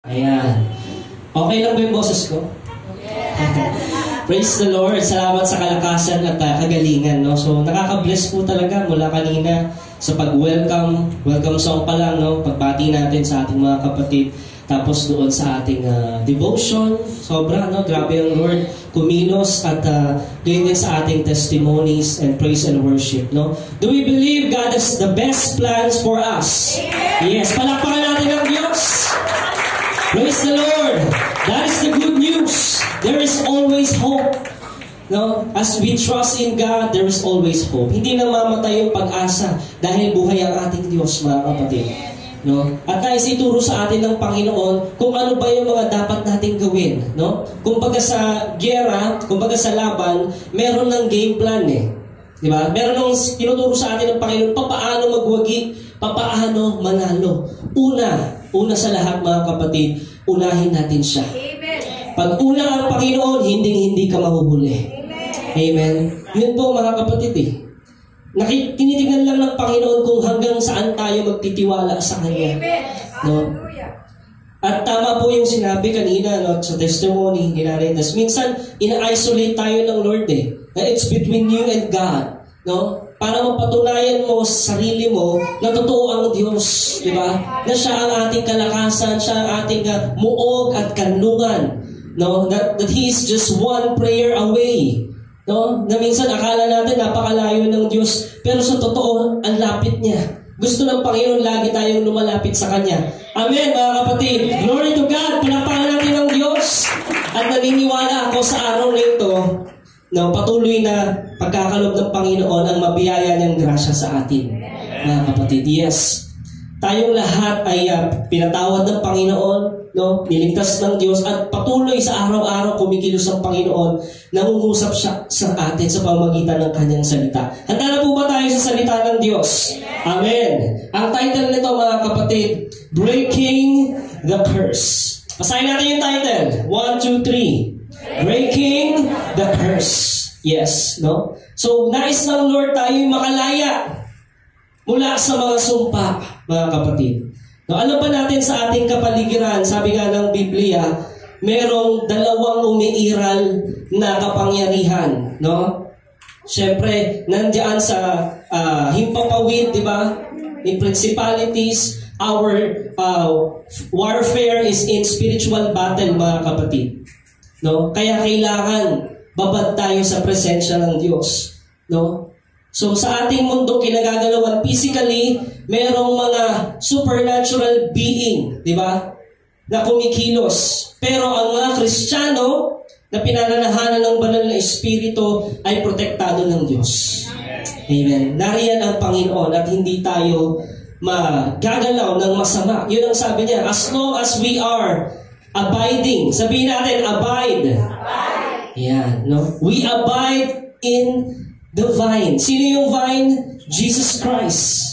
Ayan. Okay lang ba yung boses ko? Praise the Lord. Salamat sa kalakasan at kagalingan. No? So, nakaka-bless po talaga mula kanina sa pag-welcome. Welcome song pa lang. No? Pagbati natin sa ating mga kapatid. Tapos doon sa ating devotion. Sobra, no? Grabe ang Lord kumilos at doon din sa ating testimonies and praise and worship. No? Do we believe God has the best plans for us? Yes. Palakpakan natin ang Diyos. Praise the Lord. That is the good news. There is always hope. No? As we trust in God, there is always hope. Hindi namamatay yung pag-asa dahil buhay ang ating Diyos, mga kapatid. No? At nais ituro sa atin ng Panginoon kung ano ba yung mga dapat nating gawin. No? Kumbaga sa giyera, kumbaga sa laban, meron ng game plan eh. Diba? Meron ng tinuturo sa atin ng Panginoon paano magwagi, paano manalo. Una sa lahat, mga kapatid, unahin natin siya. Amen. Pag una ang Panginoon, hindi ka mahuhuli. Amen. Yun po, mga kapatid eh. Tinitingnan lang ng Panginoon kung hanggang saan tayo magtitiwala sa Kanya. No? At tama po yung sinabi kanina, no, sa testimony ni Nanay Tess. Minsan, ina-isolate tayo ng Lord eh. It's between you and God. No? Para mapatunayan mo sa sarili mo na totoo ang Diyos. Di ba? Na siya ang ating kalakasan, siya ang ating muog at kanlungan. No? That He is just one prayer away. No? Na minsan akala natin napakalayo ng Diyos, pero sa totoo, ang lapit niya. Gusto ng Panginoon lagi tayong lumalapit sa Kanya. Amen, mga kapatid. Glory to God. Pinapahan natin ang Diyos. At naniniwala ako sa araw na ito, no, patuloy na pagkakalob ng Panginoon ang mabiyaya niyang grasya sa atin. Mga kapatid, yes. Tayong lahat ay pinatawad ng Panginoon, no? Niligtas ng Diyos at patuloy sa araw-araw kumikilos ang Panginoon, nangungusap siya sa atin sa pamamagitan ng Kanyang salita. Handa na po ba tayo sa salita ng Diyos? Amen. Ang title nito, mga kapatid, Breaking the Curse. Basahin natin yung title. 1, 2, 3. Breaking the Curse. Yes, no? So, nais ng Lord tayo makalaya mula sa mga sumpa, mga kapatid. No, alam ba natin sa ating kapaligiran, sabi nga ng Biblia, merong dalawang umiiral na kapangyarihan, no? Siyempre, nandiyan sa himpapawid, di ba? In principalities, our warfare is in spiritual battle, mga kapatid. No? Kaya kailangan babad tayo sa presensya ng Diyos. No? So sa ating mundo kinagagalawan physically, merong mga supernatural being, di ba? Na kumikilos. Pero ang mga Kristiyano na pinananahanan ng banal na Espiritu ay protektado ng Diyos. Amen. Nariyan ang Panginoon at hindi tayo magagalaw ng masama. Yun ang sabi niya, as long as we are abiding. Sabihin natin, abide. Yan, no? We abide in the vine. Sino yung vine? Jesus Christ.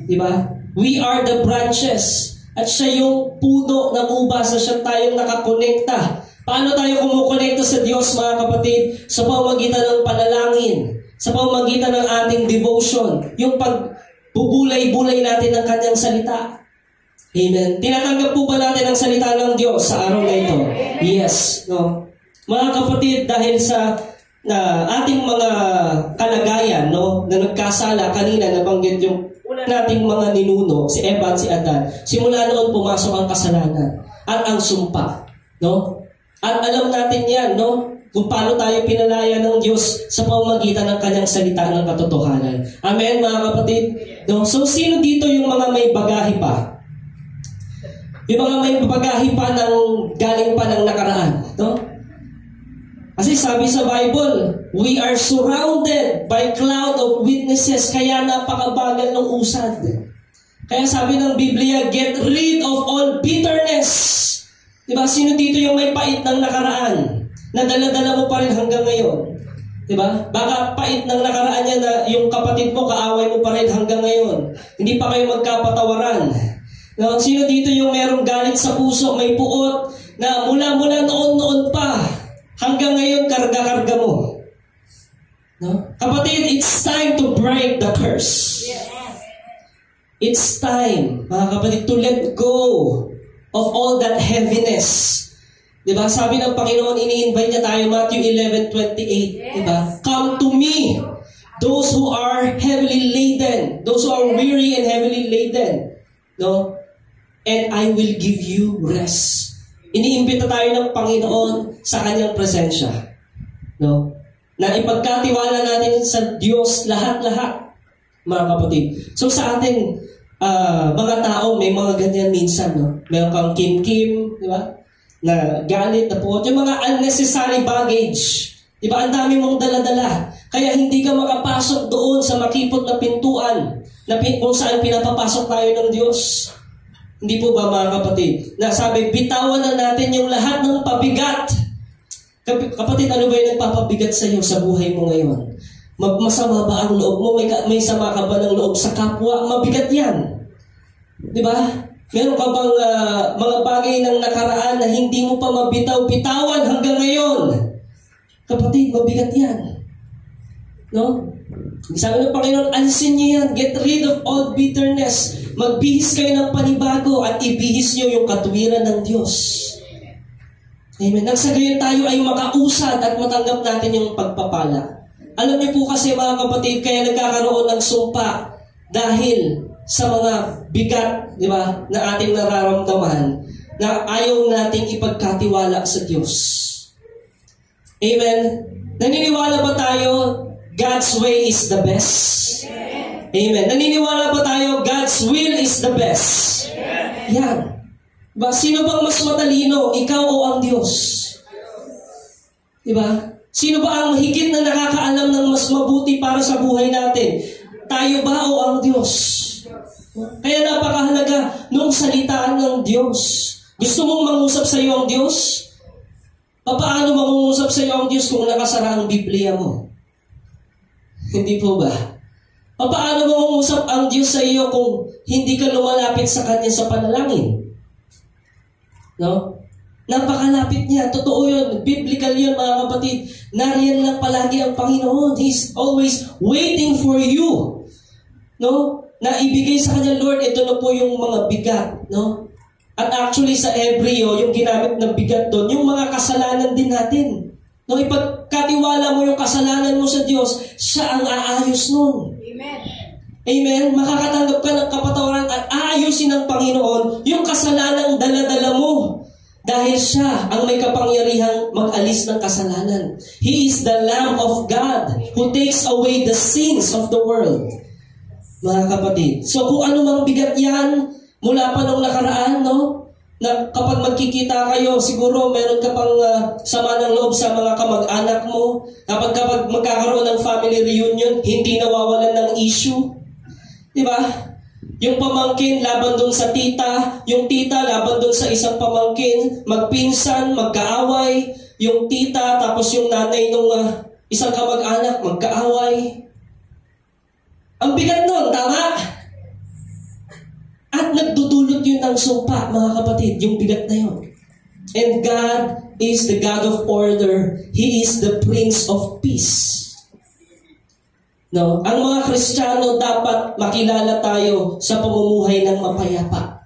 Diba? We are the branches. At siya yung puno na ubas na siya tayong nakakonekta. Paano tayo kumukonekta sa Diyos, mga kapatid? Sa pamamagitan ng panalangin. Sa pamamagitan ng ating devotion. Yung pagbubulay-bulay natin ng Kanyang salita. Amen. Tinatanggap po ba natin ang salita ng Diyos sa araw na ito? Yes. No? Mga kapatid, dahil sa ating mga kalagayan, no, na nagkasala, kanina nabanggit yung una nating mga ninuno, si Eva at si Adan, simula noon pumasok ang kasalanan at ang sumpa. No? At alam natin yan, no? Kung paano tayo pinalaya ng Diyos sa pamamagitan ng Kanyang salita ng katotohanan. Amen, mga kapatid? No? So, sino dito yung mga may bagahe pa? Yung mga may bagahe pa ng galing pa ng nakaraan. No? Kasi sabi sa Bible, we are surrounded by cloud of witnesses, kaya napakabagal ng usad. Kaya sabi ng Biblia, get rid of all bitterness. Diba? Sino dito yung may pait ng nakaraan? Na dala-dala mo pa rin hanggang ngayon. Diba? Baka pait ng nakaraan niya na yung kapatid mo, kaaway mo pa rin hanggang ngayon. Hindi pa kayo magkapatawaran. No? Sino dito yung merong galit sa puso, may puot, na mula noon pa, hanggang ngayon karga-karga mo. No? Kapatid, it's time to break the curse. It's time, mga kapatid, to let go of all that heaviness. Diba? Sabi ng Panginoon, ini-invite niya tayo, Matthew 11:28. Diba? Come to me, those who are heavily laden, those who are weary and heavily laden. No? And I will give you rest. Iniimbita tayo ng Panginoon sa kanyang presensya. No? Na ipagkatiwala natin sa Diyos lahat-lahat, mga kapatid. So sa ating mga tao, may mga ganyan minsan. No? Meron kang kim-kim, di ba? Na galit, na puot. Yung mga unnecessary baggage. Di ba? Ang dami mong dala-dala. Kaya hindi ka makapasok doon sa makipot na pintuan na kung saan pinapapasok tayo ng Diyos. Hindi po ba, mga kapatid? Na sabi, bitawan na natin yung lahat ng pabigat. Kapatid, ano ba yung nagpapabigat sa iyo sa buhay mo ngayon? Masama ba ang loob mo? May sama ka ba ng loob sa kapwa? Mabigat yan. Di ba? Meron ka bang mga bagay ng nakaraan na hindi mo pa mabitaw-bitawan hanggang ngayon? Kapatid, mabigat yan. No? Sabi ng Panginoon, alisin niyo yan. Get rid of all bitterness. Magbihis kayo ng panibago at ibihis niyo yung katuwiran ng Diyos. Amen. Nang sa gayon tayo ay makausad at matanggap natin yung pagpapala. Alam niyo po kasi, mga kapatid, kaya nagkakaroon ng sumpa dahil sa mga bigat, di ba, na ating nararamdaman na ayaw nating ipagkatiwala sa Diyos. Amen. Naniniwala ba tayo God's way is the best? Amen. Naniniwala ba tayo God's will is the best? Yan. Diba? Sino bang mas matalino? Ikaw o ang Diyos? Diba? Sino ba ang higit na nakakaalam ng mas mabuti para sa buhay natin? Tayo ba o ang Diyos? Kaya napakahalaga nung salitaan ng Diyos. Gusto mong mangusap sa iyo ang Diyos? Paano mangungusap sa iyo ang Diyos kung nakasara ang Biblia mo? Hindi po ba? Paano mangungusap ang Diyos sa iyo kung hindi ka lumalapit sa Kanya sa panalangin? No? Napakalapit niya. Totoo yun. Biblical yun, mga kapatid. Nariyan lang palagi ang Panginoon. He's always waiting for you. No? Na ibigay sa Kanya, Lord, ito na po yung mga bigat. No? At actually sa Hebreo, yung ginamit na bigat doon, yung mga kasalanan din natin. No? Ipagkatiwala mo yung kasalanan mo sa Diyos, siya ang aayos nun. Amen. Amen? Makakatanggap ka ng kapatawaran at aayusin ng Panginoon yung kasalanang dala-dala mo. Dahil siya ang may kapangyarihang mag-alis ng kasalanan. He is the Lamb of God who takes away the sins of the world. Mga kapatid. So kung ano mang bigat yan, mula pa nung nakaraan, no? Na kapag magkikita kayo, siguro meron ka pang sama ng loob sa mga kamag-anak mo. Kapag magkakaroon ng family reunion, hindi nawawalan ng issue. Diba? Yung pamangkin laban doon sa tita, yung tita laban doon sa isang pamangkin, magpinsan, magkaaway, yung tita tapos yung nanay nung isang kamag-anak, magkaaway. Ang bigat nun, tama? At nagdudulot yun ng sumpa, mga kapatid, yung bigat na yun. And God is the God of order. He is the Prince of Peace. No, ang mga Kristiyano dapat makilala tayo sa pamumuhay ng mapayapa.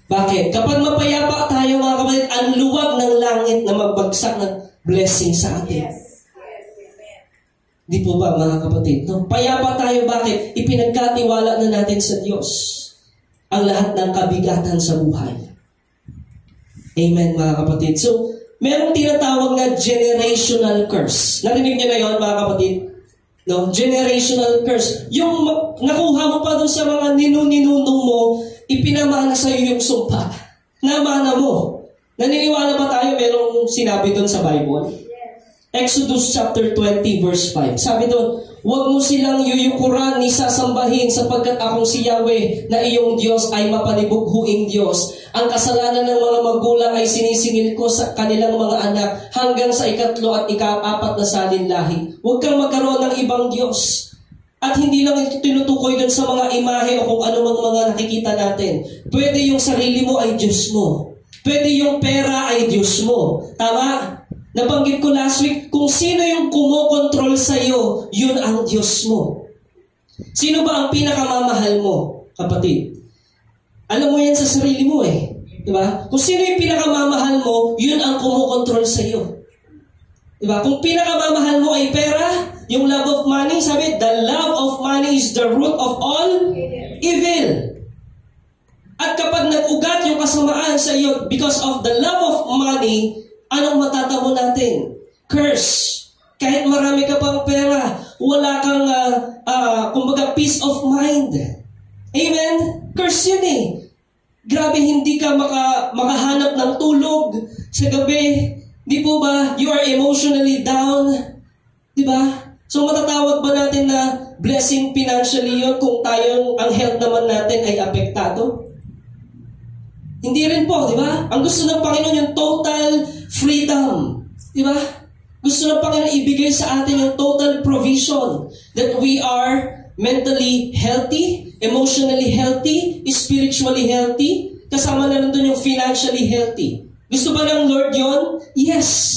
Bakit? Kapag mapayapa tayo, mga kapatid, ang luwag ng langit na magbagsak ng blessing sa atin. Yes. Di po ba, mga kapatid? No? Payapa tayo, bakit? Ipinagkatiwala na natin sa Diyos ang lahat ng kabigatan sa buhay. Amen, mga kapatid. So, merong tinatawag na generational curse. Narinig niyo na yun, mga kapatid? No, generational curse. Yung nakuha mo pa doon sa mga ninunong mo, ipinamana sa iyo yung sumpa. Namana mo. Naniniwala ba tayo merong sinabi doon sa Bible? Exodus chapter 20 verse 5. Sabi doon, huwag mo silang yuyukuran ni sasambahin sapagkat akong si Yahweh na iyong Diyos ay mapanibughuing Diyos. Ang kasalanan ng mga magulang ay sinisingil ko sa kanilang mga anak hanggang sa 3 at 4 na salinlahi. Huwag kang magkaroon ng ibang Diyos. At hindi lang ito tinutukoy doon sa mga imahe o kung anumang mga nakikita natin. Pwede yung sarili mo ay Diyos mo. Pwede yung pera ay Diyos mo. Tama? Nabanggit ko last week, kung sino yung kumokontrol sa iyo, yun ang Diyos mo. Sino ba ang pinakamamahal mo, kapatid? Alam mo yan sa sarili mo eh. Diba? Kung sino yung pinakamamahal mo, yun ang kumukontrol sa iyo. Diba? Kung pinakamamahal mo ay pera, yung love of money, sabi, the love of money is the root of all evil. At kapag nag-ugat yung kasamaan sa iyo because of the love of money, anong matatamo natin? Curse. Kahit marami ka pang pera, wala kang, kumbaga, peace of mind. Amen? Curse yun eh. Grabe, hindi ka makahanap ng tulog sa gabi. Di po ba? You are emotionally down. Di ba? So matatawag ba natin na blessing financially yun kung ang health naman natin ay apektado? Hindi rin po, di ba? Ang gusto ng Panginoon yung total freedom. Di ba? Gusto ng Panginoon ibigay sa atin yung total provision that we are mentally healthy, emotionally healthy, spiritually healthy, kasama na nandun yung financially healthy. Gusto ba ng Lord yon? Yes.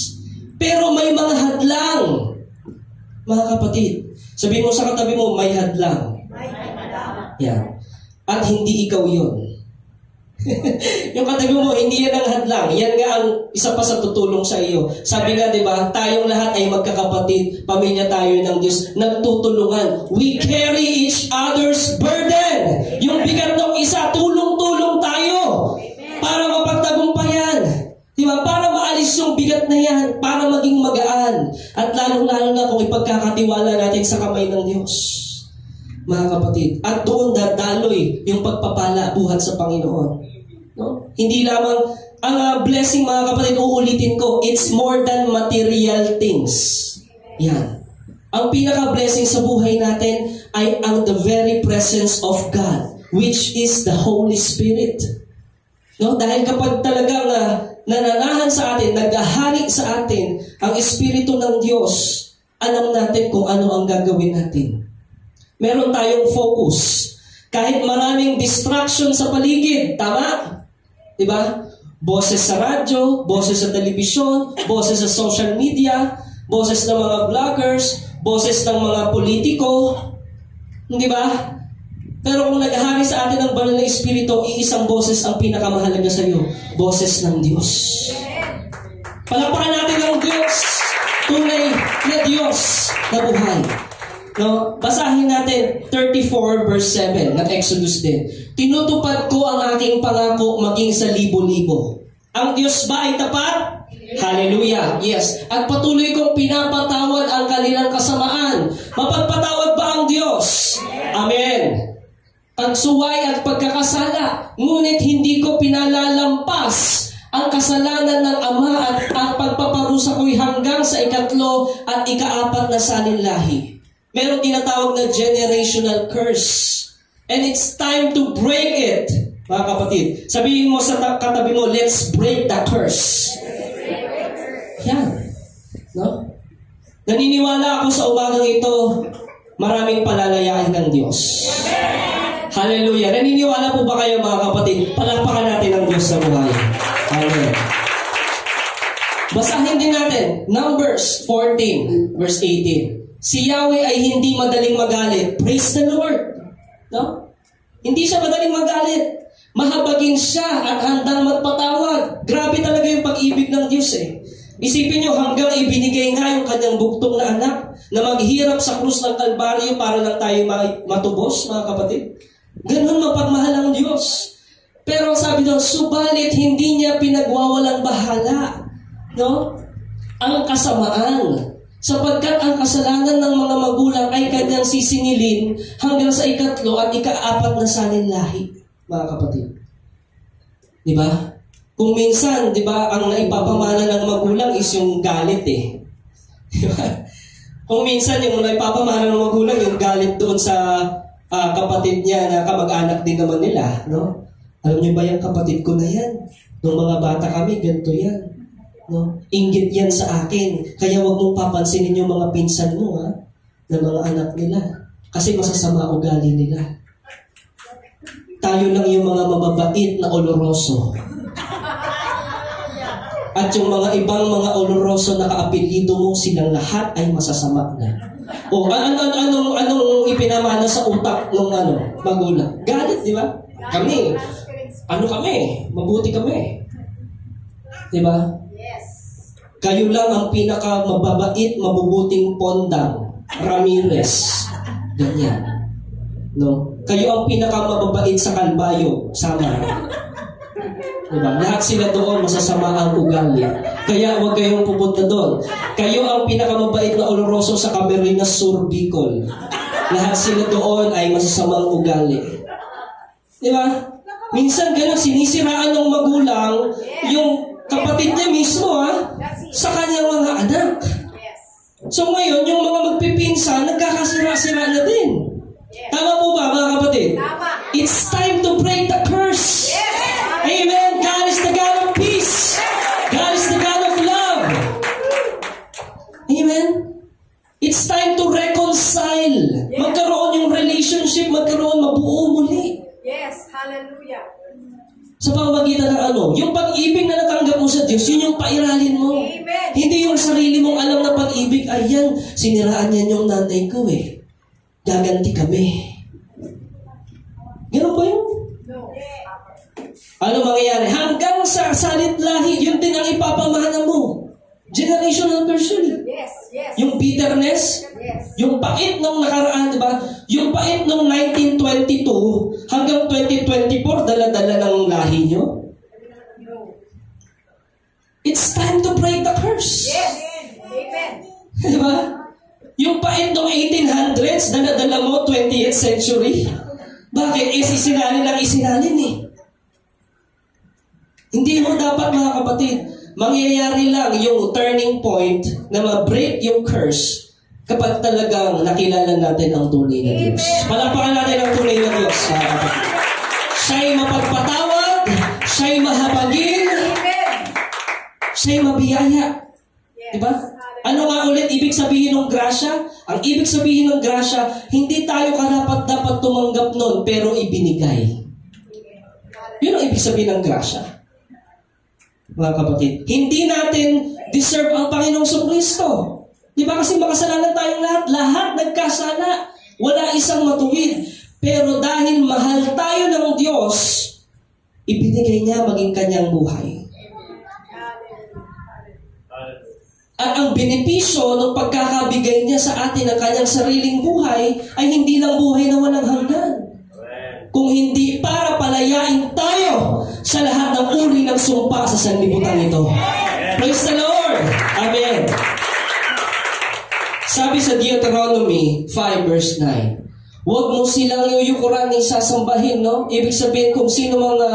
Pero may mga hadlang. Mga kapatid, sabihin mo sa katabi mo, may hadlang. Yan. At hindi ikaw yon. Yung katabi mo, hindi yan ang hadlang. Yan nga ang isa pa sa tutulong sa iyo. Sabi nga, di ba, tayong lahat ay magkakapatid, pamilya tayo ng Diyos, nagtutulungan. We carry each other's burden. Yung bigat ng isa, tulong-tulong tayo para mapagtagumpayan. Di ba? Para maalis yung bigat na yan, para maging magaan. At lalong-lalo na kung ipagkakatiwala natin sa kamay ng Diyos. Mga kapatid. At doon dadaloy yung pagpapala buhat sa Panginoon. No? Hindi lamang ang blessing, mga kapatid, uulitin ko, it's more than material things. Yan. Ang pinaka-blessing sa buhay natin ay ang the very presence of God, which is the Holy Spirit. No? Dahil kapag talagang nananahan sa atin, naghahari sa atin ang Espiritu ng Diyos, alam natin kung ano ang gagawin natin. Meron tayong focus. Kahit maraming distraction sa paligid, tama? Diba? Boses sa radyo, boses sa telebisyon, boses sa social media, boses ng mga vloggers, boses ng mga politiko. Di ba? Pero kung naghahari sa atin ang banal na Espiritu, iisang boses ang pinakamahalaga sa iyo. Boses ng Diyos. Palapakan natin ang Diyos. Tunay na Diyos na buhay. No? Basahin natin 34 verse 7 ng Exodus din. Tinutupad ko ang aking pangako maging sa libo-libo. Ang Diyos ba ay tapat? Hallelujah. Yes. At patuloy kong pinapatawad ang kanilang kasamaan. Mapagpatawad ba ang Diyos? Amen. Pagsuway at pagkakasala, ngunit hindi ko pinalalampas ang kasalanan ng Ama at ang pagpaparusa ko'y hanggang sa 3 at 4 na saninlahi. Meron tinatawag na generational curse. And it's time to break it. Mga kapatid, sabihin mo sa katabi mo, let's break the curse. Yan. No? Naniniwala ako sa umagang ito, maraming palalayain ng Diyos. Hallelujah. Naniniwala po ba kayo, mga kapatid? Palakpakan natin ang Diyos sa buhay. Amen. Basahin din natin, Numbers 14, verse 18. Si Yahweh ay hindi madaling magalit. Praise the Lord. No? Hindi siya madaling magalit. Mahabagin siya at handang magpatawad. Grabe talaga yung pag-ibig ng Diyos eh. Isipin nyo, hanggang ibinigay nga yung kanyang buktong na anak na maghirap sa krus ng Kalbaryo para lang tayo matubos, mga kapatid. Ganun mapagmahal ang Diyos. Pero sabi doon, subalit hindi niya pinagwawalang bahala, no? Ang kasamaan. Sapagkat ang kasalanan ng mga magulang ay kanyang sisingilin hanggang sa 3 at 4 na saninlahi, mga kapatid. Di ba? Kung minsan, di ba, ang naipapamana ng magulang is yung galit eh. Di ba? Kung minsan, yung naipapamana ng magulang, yung galit doon sa kapatid niya na kamag-anak din naman nila, no? Alam niyo ba yung kapatid ko na yan? Nung mga bata kami, ganito yan. No? Inggit yan sa akin. Kaya wag mong papansinin yung mga pinsan mo, ha? Na mga anak nila. Kasi masasama ugali nila. Tayo lang yung mga mababait na oloroso. At yung mga ibang mga oloroso na kaapelido mo, silang lahat ay masasama na. O anong ipinamana sa utak ng magulang? Galit, di ba? Kami. ano kami, mabuti kami. Diba? Yes. Kayo lang ang pinaka-mababait, mabubuting Pondang, Ramirez. Ganyan. No? Kayo ang pinaka-mababait sa Kalbayo, Samar. Diba? Lahat sila doon masasama ang ugali. Kaya huwag kayong pupunta doon. Kayo ang pinakamabait na oloroso sa Camarines Sur, Bicol. Lahat sila doon ay masasamang ugali. Diba? Minsan gano'n, sinisiraan ng magulang yung kapatid niya mismo sa kanyang mga anak. So ngayon, yung mga magpipinsan, nagkakasira-sira na din. Tama po ba, mga kapatid? It's time to break the curse. Amen. God is the God of peace. God is the God of love. Amen. It's time to reconcile. Magkaroon yung relationship, magkaroon, mabuo muli. Yes, hallelujah. Sa pamamagitan ng ano? Yung pag-ibig na natanggap mo sa Diyos, yun yung pairalin mo. Amen. Hindi yung sarili mong alam na pag-ibig, ayan, siniraan yan yung nanay ko Gaganti kami. Ganun ba yun? No. Ano mangyayari? Hanggang sa salit lahi, yun din ang ipapamana mo. Generational curse yun. Yes, yes. Yung bitterness, Yes. yung pait nung nakaraan, diba? Yung pait nung 1922 hanggang 2024, dala-dala ng lahi nyo. No. It's time to break the curse. Yes. Amen. Diba? Yung pait nung 1800s, dala-dala mo 20th century. Bakit? Isinalin lang isinalin Hindi mo dapat, mga kapatid, mangyayari lang yung turning point na ma-break yung curse kapag talagang nakilala natin ang tunay na Diyos. Palakpakan natin ang tunay na Diyos. Siya'y mapagpatawad, siya'y mahabagin, siya'y mabiyaya. Diba? Ano nga ulit ibig sabihin ng grasya? Ang ibig sabihin ng grasya, hindi tayo karapat-dapat tumanggap nun, pero ibinigay. Yun ang ibig sabihin ng grasya. Mga kapatid, hindi natin deserve ang Panginoong Kristo. Di ba kasi makasalanan tayong lahat? Lahat nagkasala. Wala isang matuwid. Pero dahil mahal tayo ng Diyos, ibinigay niya maging kanyang buhay. At ang benepisyo ng pagkakabigay niya sa atin ng kanyang sariling buhay ay hindi lang buhay na walang hanggan. Kung hindi para palayain tayo sa lahat ng uri ng sumpa sa sanlibutan ito. Praise the Lord! Amen! Sabi sa Deuteronomy 5 verse 9, huwag mo silang yuyukuran ni sasambahin, no? Ibig sabihin kung sino mga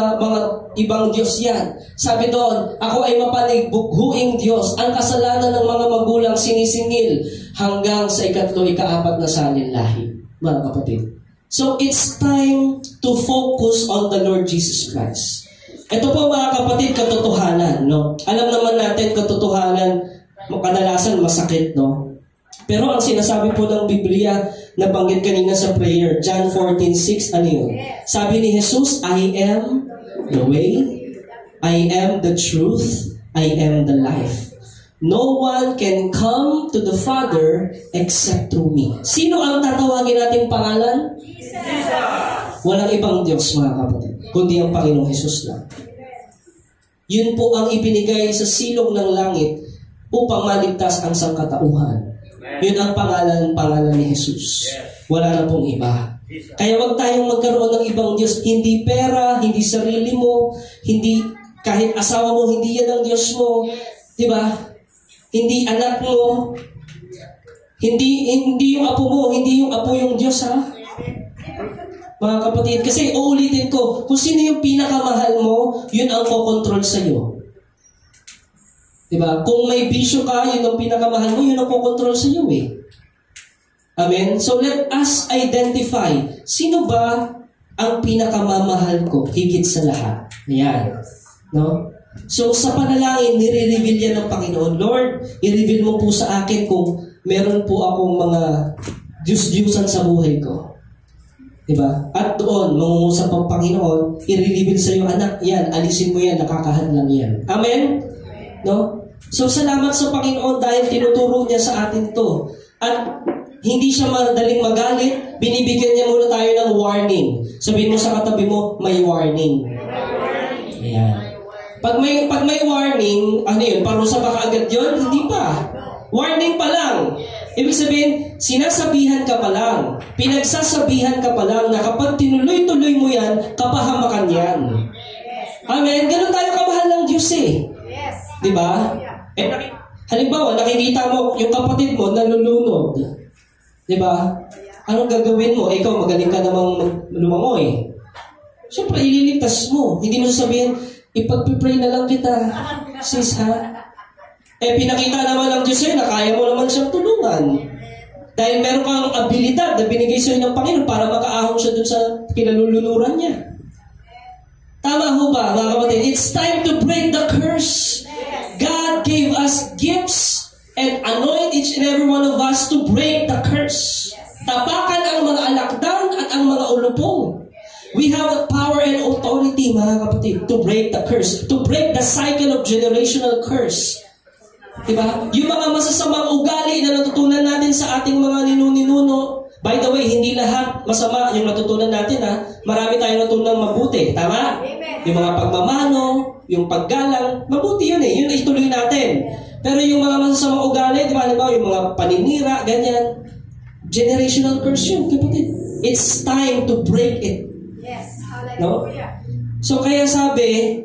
ibang Diyos yan. Sabi doon, ako ay mapaligbuhuing Diyos. Ang kasalanan ng mga magulang sinisingil hanggang sa ikatlo, ikaapat na salinlahi. Mga kapatid. So, it's time to focus on the Lord Jesus Christ. Ito po mga kapatid, katotohanan, no? Alam naman natin, katotohanan, kadalasan masakit, no? Pero ang sinasabi po ng Biblia, nabanggit kanina sa prayer, John 14:6, ano yun? Sabi ni Jesus, I am the way, I am the truth, I am the life. No one can come to the Father except through me. Sino ang tatawagin nating pangalan? Walang ibang Diyos, mga kapatid, kundi ang Panginoong Jesus lang. Yun po ang ibinigay sa silong ng langit upang maligtas ang sangkatauhan. Yun ang pangalan ni Jesus. Wala na pong iba. Kaya wag tayong magkaroon ng ibang Diyos. Hindi pera, hindi sarili mo, hindi kahit asawa mo, hindi yan ang Diyos mo. Diba? Hindi anak mo, hindi yung apo mo, hindi yung apo yung Diyos, ha? Mga kapatid, kasi uulitin ko, kung sino yung pinakamahal mo, yun ang kokontrol sa'yo. Diba? Kung may bisyo ka, yun ang pinakamahal mo, yun ang kokontrol sa'yo Amen? So let us identify, sino ba ang pinakamamahal ko, higit sa lahat? Ayan. No? So sa panalangin, nire-reveal yan ng Panginoon. Lord, i-reveal mo po sa akin kung meron po akong mga Diyos-Diyusan sa buhay ko. Diba? At doon, mangungusap ang Panginoon, i-reveal sa iyo, anak, yan, alisin mo yan, nakakahadlang yan. Amen? No? So, salamat sa Panginoon dahil tinuturo niya sa atin to. At hindi siya madaling magalit, binibigyan niya muna tayo ng warning. Sabihin mo sa katabi mo, may warning. Yan. Pag may warning, ano yun? Parusa ba kaagad yun? Hindi pa. Warning pa lang. Ibig sabihin, sinasabihan ka pa lang. Pinagsasabihan ka pa lang na kapag tinuloy-tuloy mo yan, kapahamakan yan. Amen? Ganun tayo kamahal ng Diyos eh. Diba? Halimbawa, nakikita mo yung kapatid mo nalulunod. Diba? Anong gagawin mo? Ikaw, magaling ka namang lumangoy. Siyempre, ililigtas mo. Hindi mo sasabihin, ipag-pray na lang kita, sis ha? Pinakita naman ng Diyos na kaya mo naman siyang tulungan. Dahil meron kang abilidad na binigay sa'yo ng Panginoon para makaahon siya dun sa kinalulunuran niya. Tama ho ba, mga kapatid? It's time to break the curse. God gave us gifts and anoint each and every one of us to break the curse. Tapakan ang mga alakdan at ang mga ulupong. We have the power and authority, mga kapatid, to break the curse, to break the cycle of generational curse. Diba? Yung mga masasamang ugali na natutunan natin sa ating mga ninuno. By the way, hindi lahat masama yung natutunan natin ha. Marami tayong natutunan mabuti. Tama? Amen. Yung mga pagmamano, yung paggalang, mabuti yun eh. Yun ay ituloy natin. Pero yung mga masasamang ugali, diba? Yung mga paninira, ganyan. Generational curse yun, kapatid. It's time to break it. Yes. No? Hallelujah. So kaya sabi,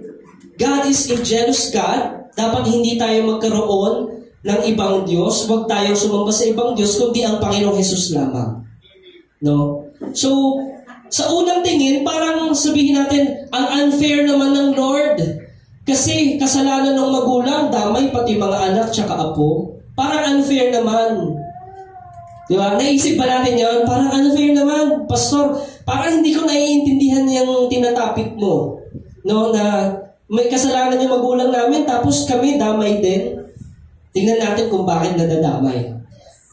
God is a jealous God. Dapat hindi tayo magkaroon ng ibang Diyos. Huwag tayong sumamba sa ibang Diyos, kundi ang Panginoong Hesus lamang. No? So, sa unang tingin, parang sabihin natin, ang unfair naman ng Lord. Kasi kasalanan ng magulang, damay pati mga anak tsaka apo. Parang unfair naman. Di ba? Naisip ba natin yun? Parang unfair naman. Pastor, parang hindi ko naiintindihan yung tinatapik mo. No? Na may kasalanan yung magulang namin, tapos kami damay din. Tingnan natin kung bakit nadadamay.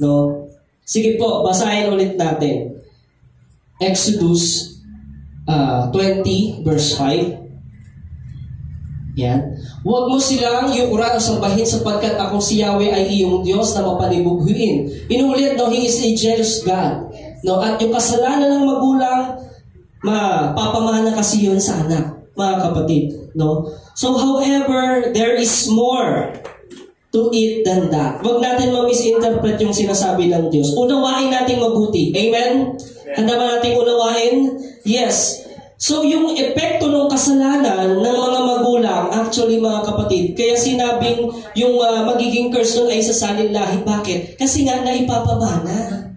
No? Sige po, basahin ulit natin. Exodus 20, verse 5. Yan. Huwag mo silang iura o sambahin sapagkat ako si Yahweh ay iyong Diyos na mapanibughuin. Inulit, no, He is a jealous God. No? At yung kasalanan ng magulang, mapapamana kasi yun sa anak, mga kapatid. No? So, however, there is more to it than that. Huwag natin ma-misinterpret yung sinasabi ng Diyos. Unawain natin mabuti. Amen? Handa ba natin unawain? Yes. So, yung epekto ng kasalanan ng mga magulang, actually mga kapatid, kaya sinabing yung magiging curse nun ay sasalin lahi. Bakit? Kasi nga naipapamana.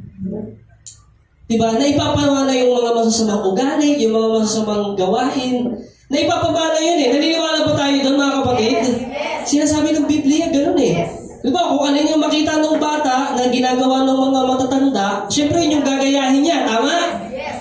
Diba? Naipapamana yung mga masasamang ugali, yung mga masasamang gawain. Naipapamana yun eh. Naniniwala ba tayo doon, mga kapatid? Yes. Sinasabi ng Biblia, ganun eh. Diba, kung alin yung makita ng bata na ginagawa ng mga matatanda, syempre yun yung gagayahin niya. Tama? Yes.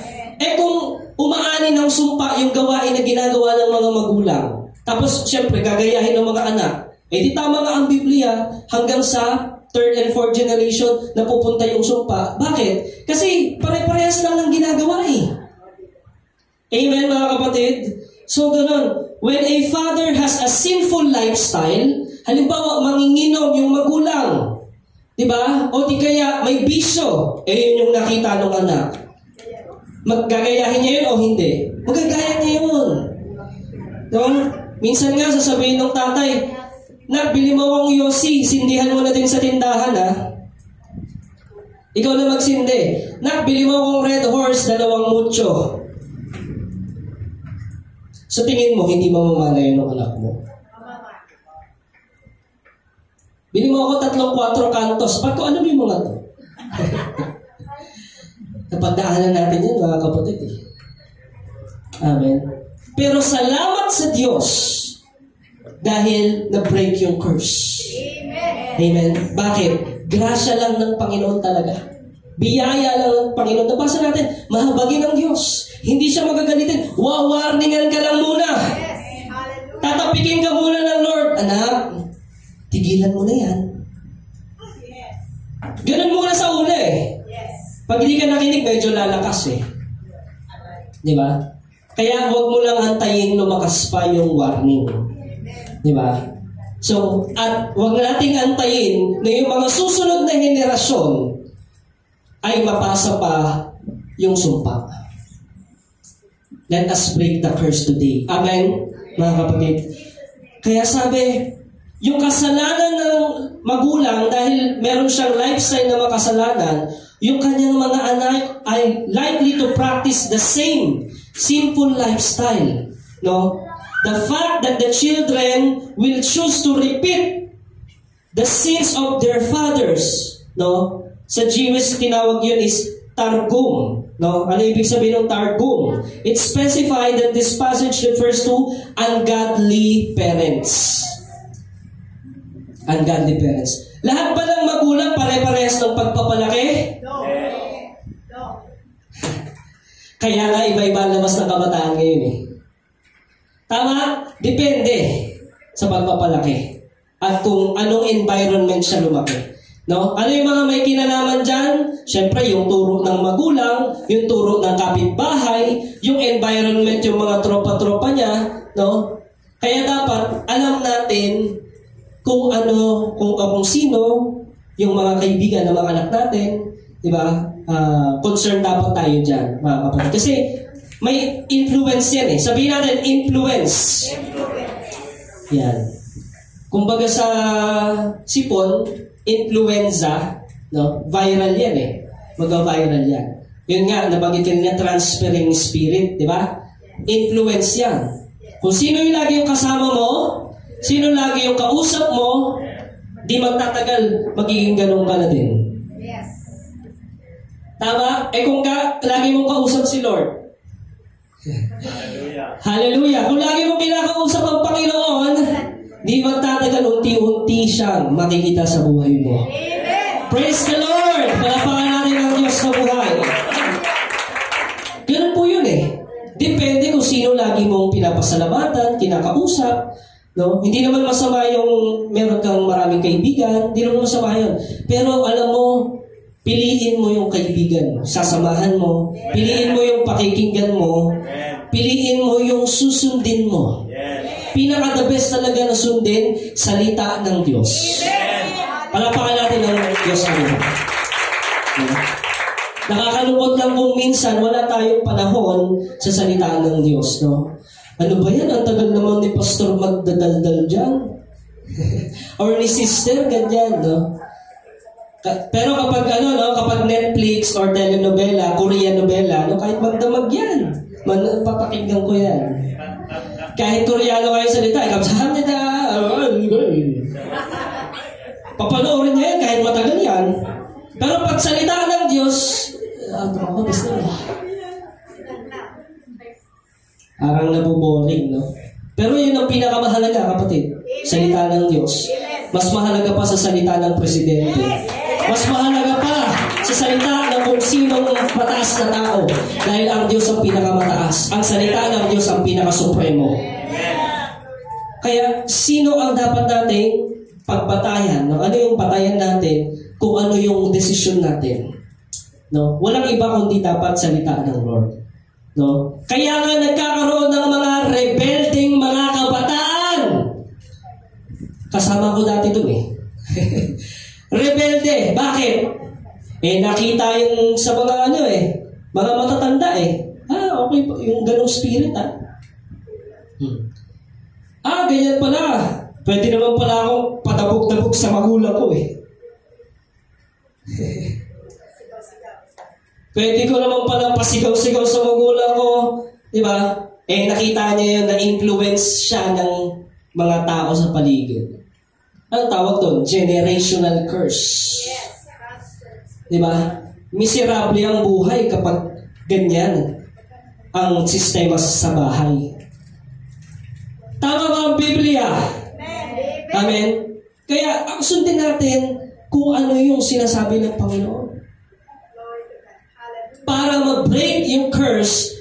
Kung umaani ng sumpa yung gawain na ginagawa ng mga magulang, tapos syempre gagayahin ng mga anak, di tama nga ang Biblia hanggang sa 3rd and 4th generation na pupunta yung sumpa. Bakit? Kasi pare-parehas lang ng ginagawa eh. Amen, mga kapatid? So, ganun. When a father has a sinful lifestyle, halimbawa, manginginom yung magulang, diba? O di kaya may bisyo, yun yung nakita ng anak. Maggagayahin niya yun o hindi? Magagaya niya yun. No? Minsan nga, sasabihin ng tatay, Nak, bili mo akong yosi, sindihan mo na din sa tindahan, ha? Ikaw na magsindi. Nak, bili mo akong Red Horse, 2 mucho. Sa tingin mo, hindi mamamana yun ng anak mo? Bili mo ako 3-4 kantos. Ba't ko alam yung mga to? Napagdaanan natin yan, mga kapatid. Eh. Amen. Pero salamat sa Diyos dahil na-break yung curse. Amen. Amen. Bakit? Grasya lang ng Panginoon talaga. Biyaya lang ng Panginoon. Nabasa natin, mahabagin ng Diyos. Hindi siya magagalitin. Wawarningan ka lang muna. Yes. Hallelujah. Tatapikin ka muna ng Lord. Anak, tigilan mo na yan. Yes. Ganun muna sa una eh. Yes. Pag hindi ka nakinig, medyo lalakas eh. Di ba? Kaya huwag mo lang antayin lumakas pa yung warning. Di ba? So, at huwag nating antayin na yung mga susunod na henerasyon ay mapasa pa yung sumpa. Let us break the curse today. Amen? mga kapatid. Kaya sabi, yung kasalanan ng magulang, dahil meron siyang lifestyle na makasalanan, yung kanyang mga anak ay likely to practice the same sinful lifestyle. No? The fact that the children will choose to repeat the sins of their fathers, no? Sa Jewish tinawag yun is targum. No? Ano ibig sabihin ng targum? It specified that this passage refers to ungodly parents. Ungodly parents. Lahat ba ng magulang pare-parehas ng pagpapalaki? No. No. Kaya nga iba-iba ang labas ng kabataan ngayon eh. Tama? Depende sa pagpapalaki at kung anong environment siya lumaki. No? Ano yung mga may kinalaman dyan? Siyempre, yung turo ng magulang, yung turo ng kapitbahay, yung environment, yung mga tropa-tropa niya. No? Kaya dapat alam natin kung ano, kung sino yung mga kaibigan ng mga anak natin. Diba? Concerned dapat tayo dyan, mga kapatid. Kasi may influence yan eh. Sabihin natin, influence. Yan. Kumbaga sa sipon, influenza, no? Viral yan eh. Mag-viral yan. Yun nga, nabanggitin niya, transferring spirit, di ba? Influence yan. Kung sino yung lagi yung kasama mo, sino lagi yung kausap mo, di magtatagal, magiging ganun ka na din. Yes. Tama? Kung lagi mong kausap si Lord. Hallelujah. Hallelujah. Kung lagi mong kinakausap ang Panginoon, di magtatagal, unti-unti siyang makikita sa buhay mo. Amen. Praise the Lord! Palapakan natin ang Diyos sa buhay. Ganun po yun eh. Depende kung sino lagi mong pinapasalamatan, kinakausap. No? Hindi naman masama yung meron kang maraming kaibigan. Hindi naman masama yun. Pero alam mo, piliin mo yung kaibigan mo. Sasamahan mo. Piliin mo yung pakikinggan mo. Piliin mo yung susundin mo. Pinaka-the best talaga na sundin, salita ng Diyos. Palapakan natin ang Diyos sa buhay. Nakakalungkot lang kung minsan wala tayong panahon sa salita ng Diyos. No? Ano ba yan? Ang tagal naman ni Pastor magdadaldal dyan. Or ni Sister, ganyan. No? Pero kapag kapag Netflix or telenovela, Korean novela, no, kahit magdamag yan. Papakinggan ko yan. Kahit Koreano kayo salita, kamsahamnida. Papanoorin niya yan kahit matagal yan. Pero pag salita ng Diyos, parang nabuboring, no? Pero yun ang pinakamahalaga, kapatid. Salita ng Diyos. Mas mahalaga pa sa salita ng presidente. Mas mahalaga pa sa salita ng kung sinong mataas na tao. Dahil ang Diyos ang pinakamataas. Ang salita ng Diyos ang pinakasupremo. Kaya, sino ang dapat nating pagbatayan? No? Ano yung batayan natin kung ano yung desisyon natin? No? Walang iba kundi dapat salita ng Lord. No? Kaya nga nagkakaroon ng mga rebelding mga kabataan. Kasama ko dati dun eh. Rebelde. Bakit? Nakita yung sa mga mga matatanda eh. Okay po. Yung ganong spirit ganyan pala. Pwede naman pala akong patabog-tabog sa magulang ko eh. Pwede ko naman pala pasigaw-sigaw sa magulang ko. Diba? Nakita niya yun na influence siya ng mga tao sa paligid. Anong tawag doon? Generational curse. Diba? Miserable ang buhay kapag ganyan ang sistema sa bahay. Tama ba ang Biblia? Amen? Kaya, sundin natin kung ano yung sinasabi ng Panginoon. Para mag-break yung curse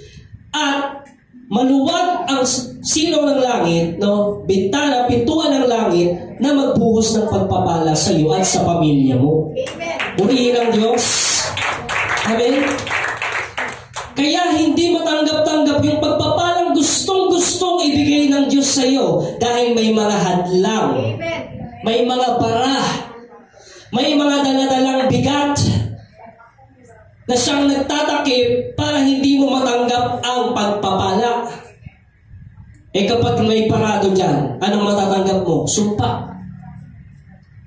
at maluwag ang silaw ng langit, no? Bintana, pintuan ng langit na magbuhos ng pagpapala sa iyo at sa pamilya mo. Purihin ang Diyos. Amen? Kaya hindi matanggap-tanggap yung pagpapalang gustong-gustong ibigay ng Diyos sa iyo dahil may mga hadlang, may mga bara, may mga daladalang bigat na siyang nagtatakip para hindi mo matanggap ang pagpapala. kapag may parado dyan, anong matatanggap mo? Sumpa.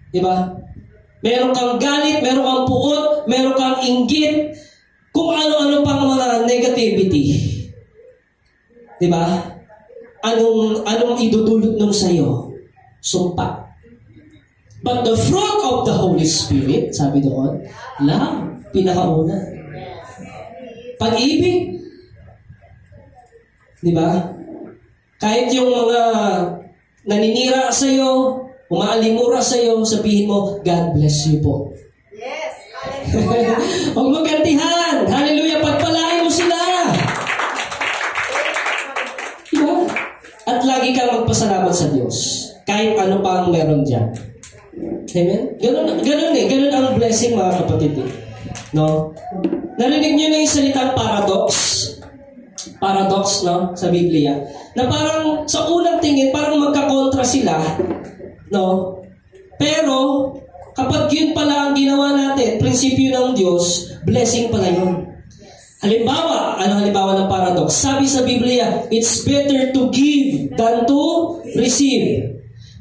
Diba? Meron kang galit, meron kang puot, meron kang inggit, kung ano-ano pang mga negativity. Diba? Anong idudulot nun sa'yo? Sumpa. But the fruit of the Holy Spirit, sabi doon, love, pinakauna. Pag-ibig. Diba? Kahit yung mga naninira sa'yo, umaalimura sa'yo, sabihin mo, God bless you po. Yes. Hallelujah. Huwag magkantihan. Hallelujah. Pagpalain mo sila. Diba? At lagi kang magpasalamat sa Diyos. Kahit ano pa ang meron dyan. Amen? Ganun ang blessing, mga kapatid. No? Narinig niyo na yung salitang paradox? Paradox, no? Sa Biblia. Na parang sa unang tingin, parang magkakontra sila. No? Pero, kapag yun pala ang ginawa natin, prinsipyo ng Diyos, blessing pala yun. Halimbawa, anong halimbawa ng paradox? Sabi sa Biblia, it's better to give than to receive.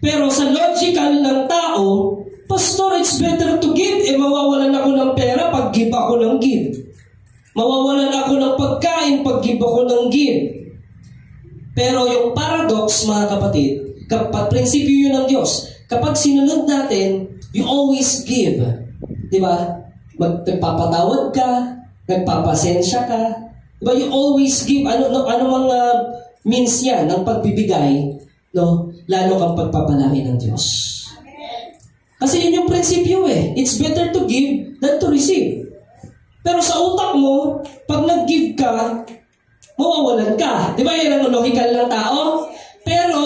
Pero sa logical ng tao, Pastor, it's better to give. Mawawalan ako ng pera pag give ako ng give. Mawawalan ako ng pagkain pag give ako ng give. Pero yung paradox, mga kapatid, kapag prinsipyo yun ng Diyos, kapag sinunod natin, you always give. Diba? Nagpapatawad ka, nagpapasensya ka. Diba? You always give. Ano mga means yan ng pagbibigay, no? Lalo kang pagpapalain ng Diyos. Kasi yun yung prinsipyo eh. It's better to give than to receive. Pero sa utak mo, pag nag-give ka, mawawalan ka. Di ba yan ang logical ng tao? Pero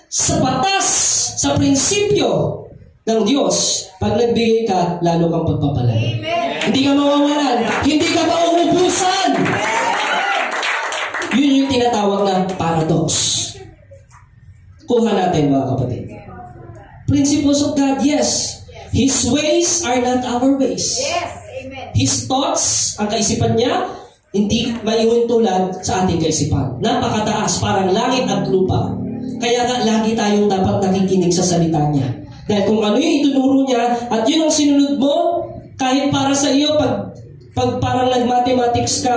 sa batas, sa prinsipyo ng Diyos, pag nagbigay ka, lalo kang pagpapalain. Hindi ka mawawalan. Hindi ka mauubusan. Yun yung tinatawag na paradox. Kuha natin, mga kapatid. Principles of God, yes. His ways are not our ways. Yes. Amen. His thoughts, ang kaisipan niya, hindi maiuntulad sa ating kaisipan. Napakataas, parang langit at lupa. Kaya nga, lagi tayong dapat nakikinig sa salita niya. Dahil kung ano yung itunuro niya, at yun ang sinunod mo, kahit para sa iyo, pag parang nag-mathematics ka,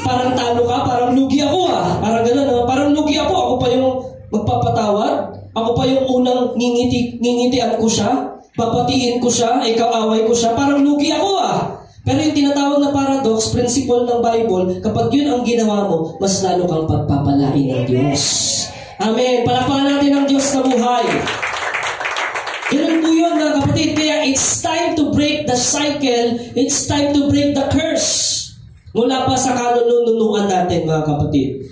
parang talo ka, parang lugi ako Parang gano'n, parang lugi ako pa yung magpapatawad. Ako pa yung unang ngingitian ko siya, papatiin ko siya, away ko siya, parang lugi ako Pero yung tinatawag na paradox, principle ng Bible, kapag yun ang ginawa mo, mas lalo kang pagpapalain ng Diyos. Amen. Palakpakan natin ang Diyos na buhay. Ganun po yun, mga kapatid. Kaya it's time to break the cycle. It's time to break the curse. Mula pa sa kanununuan natin, mga kapatid.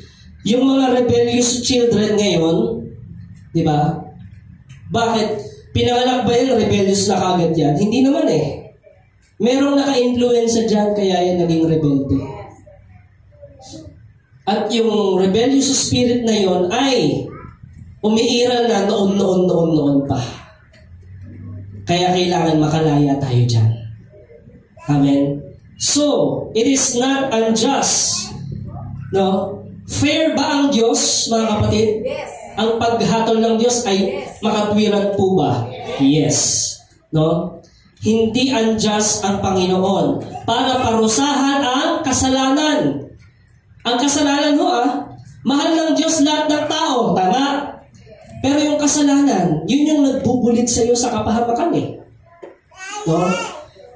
Yung mga rebellious children ngayon, di ba? Bakit? Pinanganak ba yung rebellious na kagad yan? Hindi naman Merong naka-influensya dyan, kaya yan naging rebelde. At yung rebellious spirit na yon ay umiiral na noon pa. Kaya kailangan makalaya tayo dyan. Amen? So, it is not unjust. No? Fair ba ang Diyos, mga kapatid? Yes. Ang paghatol ng Diyos ay makatwiran po ba? Yes. No? Hindi unjust ang Panginoon para parusahan ang kasalanan. Ang kasalanan mahal ng Diyos lahat ng tao. Tama? Pero yung kasalanan, yun yung nagbubulit sa iyo sa kapahamakan No?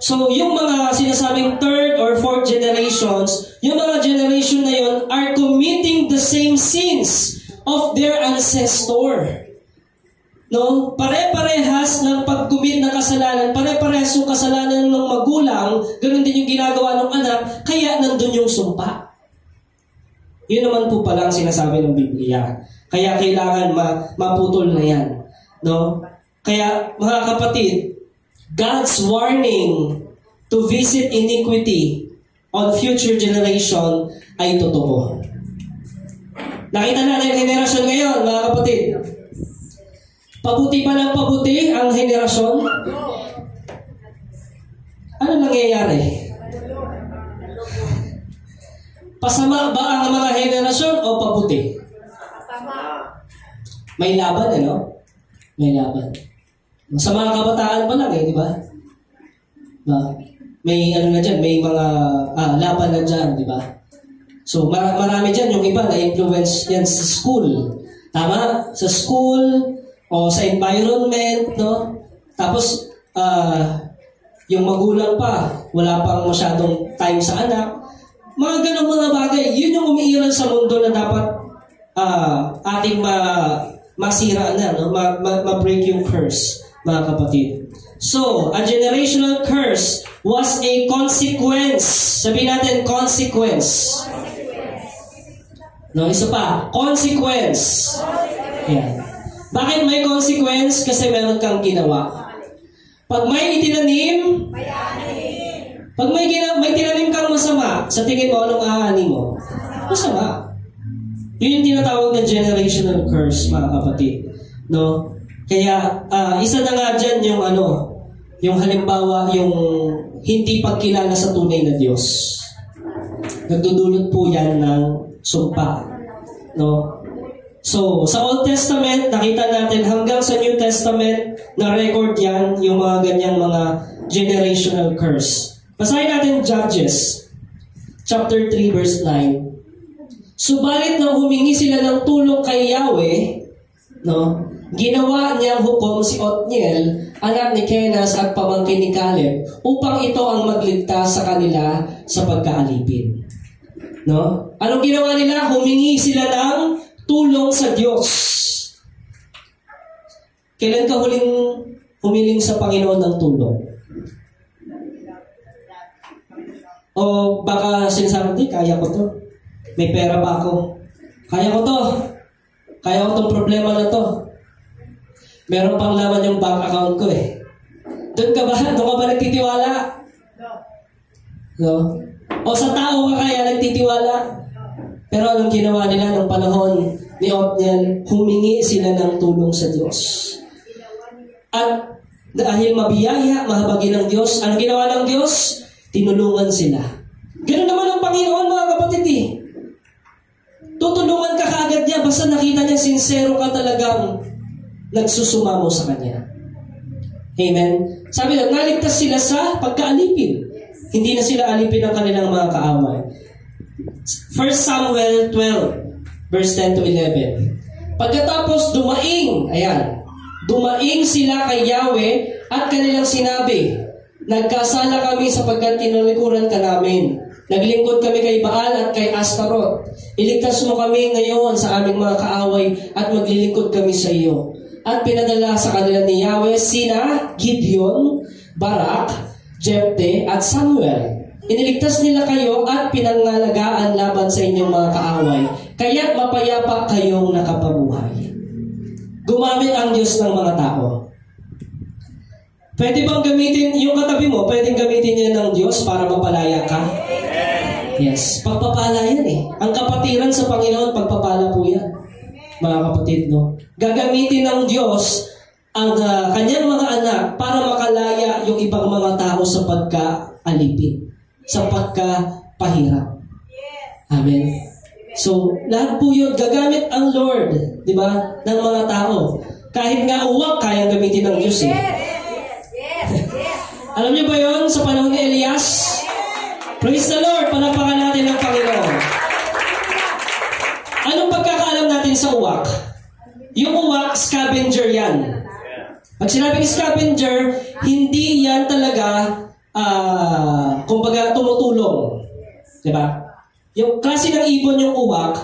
So, yung mga sinasabing third or fourth generations, yung mga generation na yun are committing the same sins of their ancestor. No? Pare-parehas ng pag-commit ng kasalanan, pare-parehas yung kasalanan ng magulang, ganoon din yung ginagawa ng anak, kaya nandun yung sumpa. Yun naman po pala ang sinasabi ng Biblia. Kaya kailangan maputol na yan. No? Kaya, mga kapatid, God's warning to visit iniquity on future generation ay totoo. Nakita natin ang henerasyon ngayon, mga kapatid. Pabuti pa ng pabuti ang henerasyon. Ano nangyayari? Pasama ba ang mga henerasyon o pabuti? Pasama. May laban, ano? May laban. Sa mga kabataan pa lang, di ba? May ano na dyan, may mga laban na dyan, di ba? So, marami dyan, yung iba na-influence yan sa school. Tama? Sa school, o sa environment, no? Tapos, yung magulang pa, wala pang masyadong time sa anak. Mga ganong mga bagay, yun yung umiiral sa mundo na dapat ating masira na, no? Ma-break yung curse, mga kapatid. So, a generational curse was a consequence. Sabihin natin, consequence. No, isa pa, consequence. Yan. Bakit may consequence? Kasi meron kang ginawa. Pag may itinanim, pag may tinanim kang masama, sa tingin mo, anong aanin mo? Masama. Yun yung tinatawag na generational curse, mga kapatid. No? Kaya, isa na nga dyan yung halimbawa, yung hindi pagkilala sa tunay na Diyos. Nagdudulot po yan ng sumpa. No? So, sa Old Testament, nakita natin hanggang sa New Testament, na-record yan, yung mga ganyang mga generational curse. Basahin natin Judges, chapter 3, verse 9. Subalit nang humingi sila ng tulong kay Yahweh, no, ginawa niyang hukom si Othniel, anak ni Kenaz at pamangkin ni Caleb, upang ito ang magligtas sa kanila sa pagkaalipin. No? Anong ginawa nila? Humingi sila ng tulong sa Diyos. Kailan ka humiling sa Panginoon ng tulong? O baka sinasabi, kaya ko to. May pera pa ako. Kaya ko to. Kaya ko tong problema na to. Meron pang laman yung bank account ko eh. Doon ka ba nagtitiwala? No? O sa tao ka kaya nagtitiwala? Pero anong ginawa nila nung panahon ni Othniel? Humingi sila ng tulong sa Diyos. At dahil mabiyaya, mahabagin ng Diyos, anong ginawa ng Diyos? Tinulungan sila. Ganun naman ang Panginoon, mga kapatid eh. Tutulungan ka kaagad niya basta nakita niya sincero ka talagang nagsusumamo sa Kanya. Amen? Sabi lang, naligtas sila sa pagkaalipin. Hindi na sila alipin ng kanilang mga kaaway. 1 Samuel 12, verse 10 to 11. Pagkatapos dumaing sila kay Yahweh at kanilang sinabi, nagkasala kami sapagkat tinulikuran ka namin. Naglingkod kami kay Baal at kay Astaroth. Iligtas mo kami ngayon sa aming mga kaaway at maglilingkod kami sa iyo. At pinadala sa kanila ni Yahweh sina Gideon, Barak, Jepte at Samuel. Iniligtas nila kayo at pinangalagaan laban sa inyong mga kaaway. Kaya't mapayapa kayong nakapabuhay. Gumamit ang Diyos ng mga tao. Pwede bang gamitin, yung katabi mo, pwedeng gamitin niya ng Diyos para mapalaya ka? Yes, pagpapala yan eh. Ang kapatiran sa Panginoon, pagpapala po yan. Mga kapatid, no? Gagamitin ng Diyos ang kanyang mga anak para makalaya yung ibang mga tao sa pagkaalipin, sa pagkapahirap. Amen. So, lahat po yun, gagamit ang Lord, di ba, ng mga tao. Kahit nga uwak, kayang gamitin ng Diyos eh. Alam niyo ba yun sa panahon ni Elias? Praise the Lord! Palapakan natin ang Panginoon. Anong pagkakaalam natin sa uwak? Yung uwak, scavenger yan. Pag sinabing scavenger, hindi yan talaga, kumbaga, tumutulong. Diba? Yung klase ng ibon yung uwak,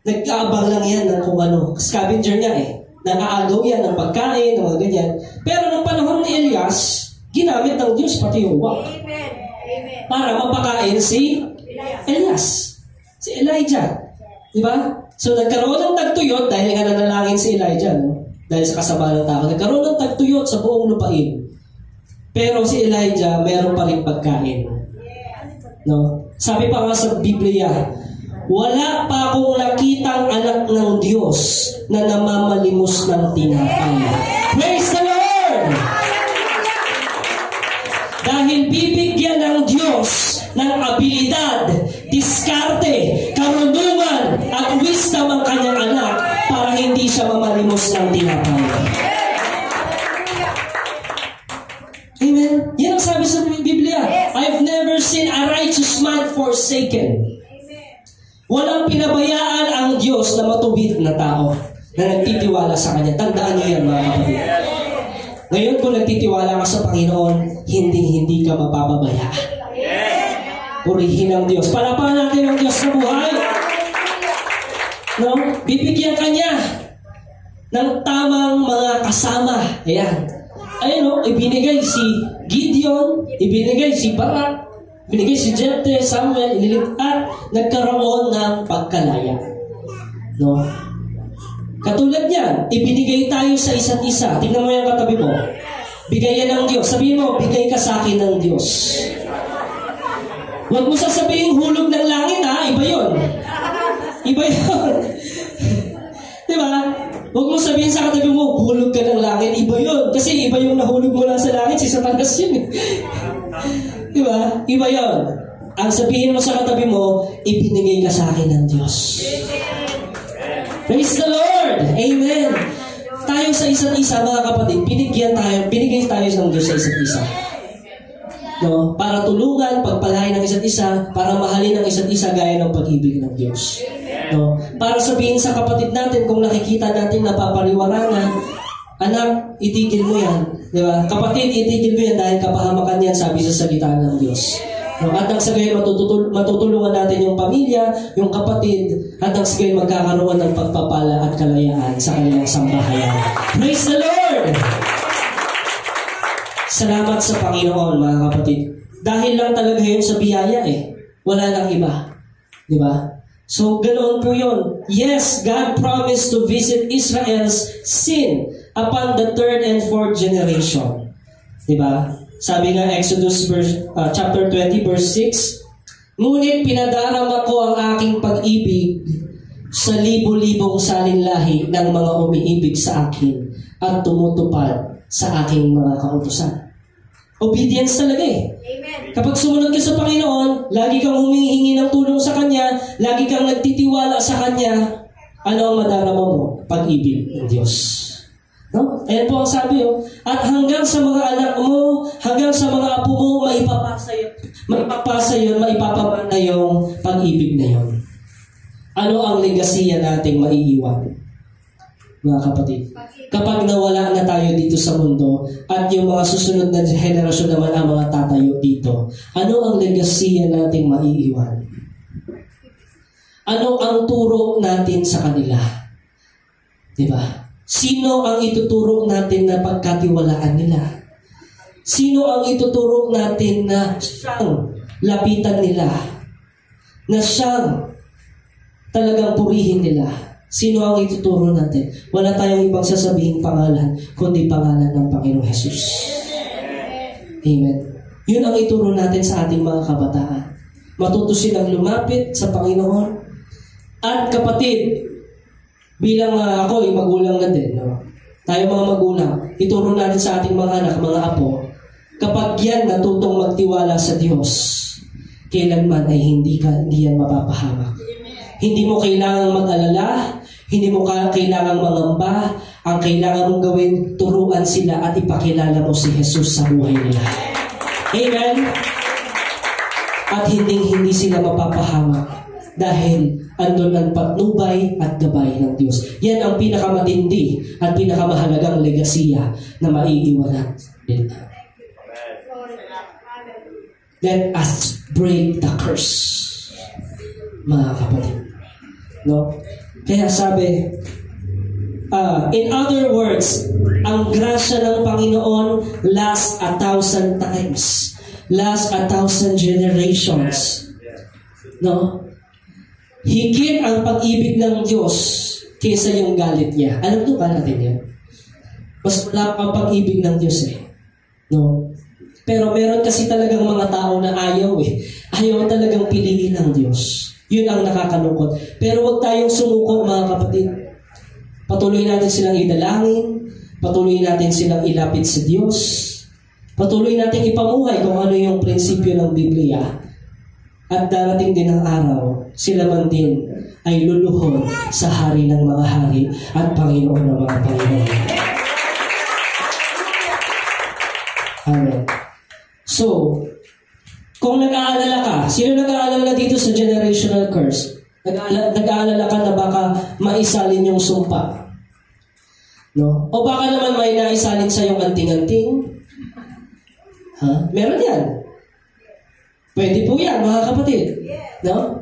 nag-aabang lang yan ng kung ano. Scavenger niya eh. Nakaagaw yan ng pagkain, ng mga ganyan. Pero nung panahon ni Elias, ginamit ng Diyos pati yung uwak. Para mapakain si Elias. Si Elijah. Diba? So nagkaroon ng tagtuyot dahil nga nanalangin si Elijah. No? Dahil sa kasama ng tao. Nagkaroon ng tagtuyot sa buong lupain. Pero si Elijah, meron pa rin pagkain. No? Sabi pa nga sa Biblia, wala pa akong nakitang anak ng Diyos na namamalimos ng tinapay. Praise the Lord! Dahil bibigyan ng Diyos ng abilidad, diskarte, karunungan at wisdom ang kanyang anak para hindi siya mamalimos ng tinapay. Amen? Yan ang sabi sa Biblia. I've never seen a righteous man forsaken. Walang pinabayaan ang Diyos na matuwid na tao na nagtitiwala sa Kanya. Tandaan niyo yan, mga kapatid. Ngayon, kung nagtitiwala ka sa Panginoon, hindi ka mapapabayaan. Purihin ang Diyos. Palapahan natin ang Diyos na buhay. No? Bibigyan ka niya ng tamang mga kasama. Ayan. Ayan o, ibinigay si Gideon, ibinigay si Barak, ibinigay si Jepte, Samuel, at nagkaroon ng pagkalaya. No? Katulad niyan, ibinigay tayo sa isa't isa. Tingnan mo yung katabi mo. Bigayan ng Diyos. Sabihin mo, bigay ka sa akin ng Diyos. Huwag mo sasabihin hulog ng langit, ha? Iba yun. Iba yun. Diba? Huwag mo sabihin sa katabi mo, hulog ka ng langit. Iba yun. Kasi iba yung nahulog mo lang sa langit, si Satanas yun. Diba? Iba yun. Ang sabihin mo sa katabi mo, ibinigay ka sa akin ng Diyos. Praise the Lord! Amen! Tayo sa isa't isa, mga kapatid, binigay tayo ng Diyos sa isa't isa. No? Para tulungan, pagpalain ng isa't isa, para mahalin ng isa't isa gaya ng pag-ibig ng Diyos. No? Para sabihin sa kapatid natin, kung nakikita natin napapariwarangan, anak, itigil mo yan. Di ba? Kapatid, itigil mo yan dahil kapahamakan yan, sabi sa salita ng Diyos. No? At ang sagay, matutulungan natin yung pamilya, yung kapatid, at ang sagay, magkakaroon ng pagpapala at kalayaan sa kanilang sambahayan. Praise the Lord! Salamat sa Panginoon, mga kapatid. Dahil lang talaga yun sa biyaya eh. Wala nang iba. Di ba? So, ganoon po yun. Yes, God promised to visit Israel's sin upon the 3rd and 4th generation. Di ba? Sabi nga Exodus chapter 20 verse 6, ngunit pinadarama ko ang aking pag-ibig sa libo-libong salinlahi ng mga umiibig sa akin at tumutupad sa aking mga kautusan. Obedience talaga eh. Amen. Kapag sumunod ka sa Panginoon, lagi kang humihingi ng tulong sa Kanya, lagi kang nagtitiwala sa Kanya, ano ang madarama mo? Pag-ibig ng Diyos. No? Ayan po ang sabi oh. At hanggang sa mga anak mo, hanggang sa mga apo mo, maipapasa yun, maipapamana yung pag-ibig na yun. Ano ang legasiya nating maiiwan? Mga kapatid, kapag nawala na tayo dito sa mundo at yung mga susunod na henerasyon naman ang mga tatayo dito, ano ang legasiya nating maiiwan? Ano ang turo natin sa kanila? Diba? Sino ang ituturo natin na pagkatiwalaan nila? Sino ang ituturo natin na siyang lapitan nila? Na siyang talagang purihin nila? Sino ang ituturo natin? Wala tayong ibang sasabihin pangalan, kundi pangalan ng Panginoong Jesus. Amen. Yun ang ituro natin sa ating mga kabataan. Matuto silang lumapit sa Panginoon. At kapatid, bilang ako, magulang na din. No? Tayo mga magulang, ituro natin sa ating mga anak, mga apo, kapag yan natutong magtiwala sa Diyos, kailanman ay hindi yan mapapahamak. Hindi mo kailangang mag-alala, hindi mo kailangang mangamba. Ang kailangan mong gawin, turuan sila at ipakilala mo si Jesus sa buhay nila. Amen? At hindi sila mapapahamak dahil andun ang patnubay at gabay ng Diyos. Yan ang pinakamatindi at pinakamahalagang legasiya na maiiwan natin. Let us break the curse, mga kapatid. No? Kaya sabi, in other words, ang grasya ng Panginoon lasts 1,000 times. Lasts 1,000 generations. No? Higit ang pag-ibig ng Diyos kaysa yung galit niya. Alam ba natin yan? Mas wala pang pag-ibig ng Diyos eh. No? Pero meron kasi talagang mga tao na ayaw eh. Ayaw talagang piliin ng Diyos. Yun ang nakakalungkot. Pero huwag tayong sumuko, mga kapatid. Patuloy natin silang idalangin. Patuloy natin silang ilapit sa Diyos. Patuloy natin ipamuhay kung ano yung prinsipyo ng Biblia. At darating din ang araw, sila man din ay luluhod sa hari ng mga hari at Panginoon ng mga Panginoon. Amen. So, kung nag-aalala ka, sino nag-aalala dito sa generational curse? Nag-aalala ka na baka maisalin yung sumpa? No? O baka naman may naisalin sa yung anting-anting? Ha? Meron yan. Pwede po yan, mga kapatid. No?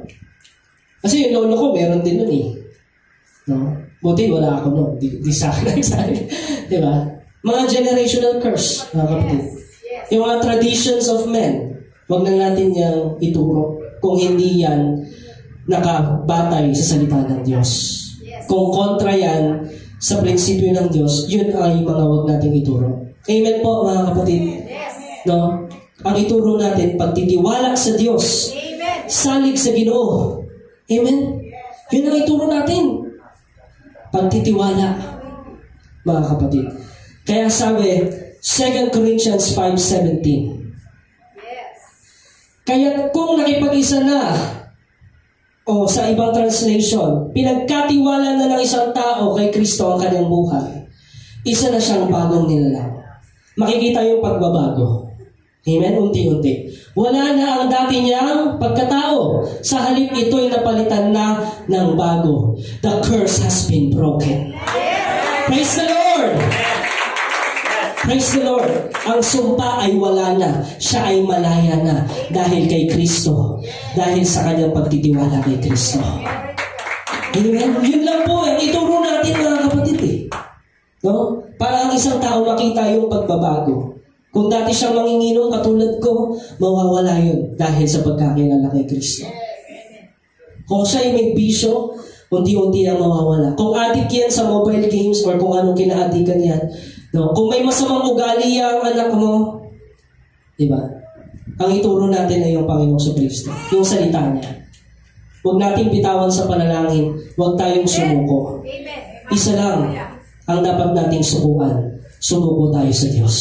Kasi yung lolo ko, meron din nun eh. No? Buti wala ako nun. Di sa akin nagsabi. Diba? Mga generational curse, mga kapatid. Yung mga traditions of men, wag na natin yung ituro kung hindi yan nakabatay sa salita ng Diyos. Kung kontra yan sa prinsipyo ng Diyos, yun ay mga wag natin ituro. Amen po, mga kapatid. No? Ang ituro natin, pagtitiwala sa Diyos, salig sa Ginoo. Amen? Yun ang ituro natin. Pagtitiwala, mga kapatid. Kaya sabi, 2 Corinthians 5:17. Kaya kung nakipag-isa na, o sa ibang translation, pinagkatiwala na ng isang tao kay Kristo ang kanyang buhay, isa na siyang bagong nilalang. Makikita yung pagbabago. Amen? Unti-unti. Wala na ang dati niyang pagkatao. Sa halip ito'y napalitan na ng bago. The curse has been broken. Praise the Lord! Praise the Lord. Ang sumpa ay wala na. Siya ay malaya na dahil kay Kristo. Dahil sa kanyang pagtitiwala kay Kristo. Amen? Yun lang po eh. Ituro natin mga kapatid eh. No? Para ang isang tao makita yung pagbabago. Kung dati siyang manginginom katulad ko, mawawala yun dahil sa pagkakilala kay Kristo. Kung siya ay may bisyo, unti-unti ang mawawala. Kung addict yan sa mobile games or kung anong kina-addictan yan, no? Kung may masamang ugali ang anak mo, di ba? Ang ituro natin ay yung Panginoong Kristo, yung salita niya. Huwag nating bitawan sa panalangin, huwag tayong sumuko. Isa lang ang dapat nating subukan. Sumuko tayo sa Diyos.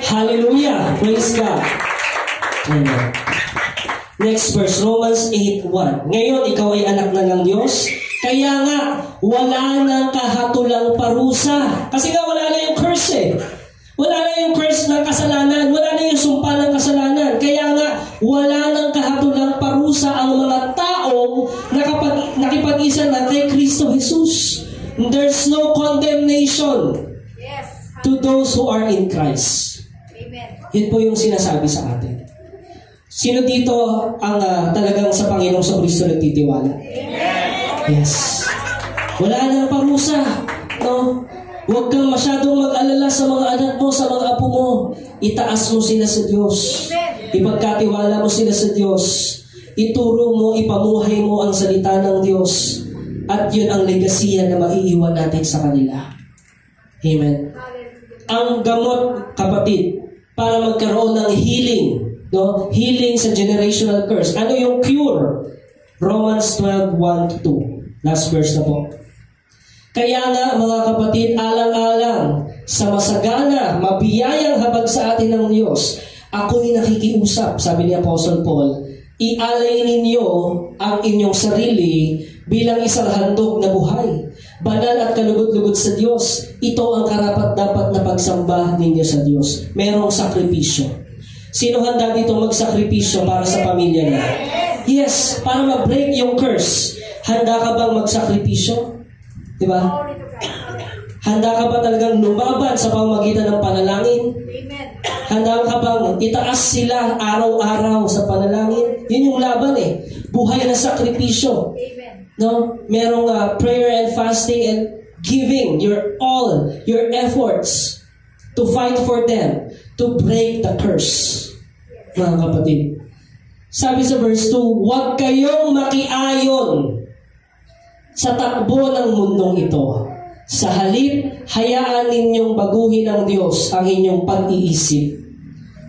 Hallelujah! Praise God! Amen. Next verse, Romans 8:1. Ngayon, ikaw ay anak na ng Diyos. Kaya nga, wala nang kahatulang parusa. Kasi nga, wala na yung curse eh. Wala na yung curse ng kasalanan. Wala na yung sumpa ng kasalanan. Kaya nga, wala nang kahatulang parusa ang mga taong nakipag-isa na kay Kristo Jesus. There's no condemnation to those who are in Christ. Yun po yung sinasabi sa atin. Sino dito ang talagang sa Panginoong Kristo nagtitiwala? Yes. Wala nang parusa. No? Huwag kang masyadong mag-alala sa mga anak mo, sa mga apo mo. Itaas mo sila sa Diyos. Ipagkatiwala mo sila sa Diyos. Ituro mo, ipamuhay mo ang salita ng Diyos. At yun ang legasiya na maiiwan natin sa kanila. Amen. Ang gamot, kapatid, para magkaroon ng healing, no? Healing sa generational curse. Ano yung cure? Romans 12:1-2. Last verse na po. Kaya nga, mga kapatid, alang-alang sa masagana, mabiyayang habag sa atin ng Diyos, ako'y nakikiusap, sabi ni Apostle Paul, ialay ninyo ang inyong sarili bilang isang handog na buhay, banal at kalugod-lugod sa Diyos. Ito ang karapat-dapat na pagsamba ninyo sa Diyos. Merong sakripisyo. Sino handa dito magsakripisyo para sa pamilya niya? Yes, para ma-break yung curse. Handa ka bang magsakripisyo? Diba? Handa ka ba talagang lumaban sa pamamagitan ng panalangin? Handa ka bang itaas sila araw-araw sa panalangin? Yun yung laban eh. Buhay na sakripisyo. No? Merong prayer and fasting and giving your all, your efforts to fight for them, to break the curse. Mga kapatid. Sabi sa verse 2, huwag kayong makiayon sa takbo ng mundong ito. Sa halip, hayaan ninyong baguhin ng Diyos ang inyong pag-iisip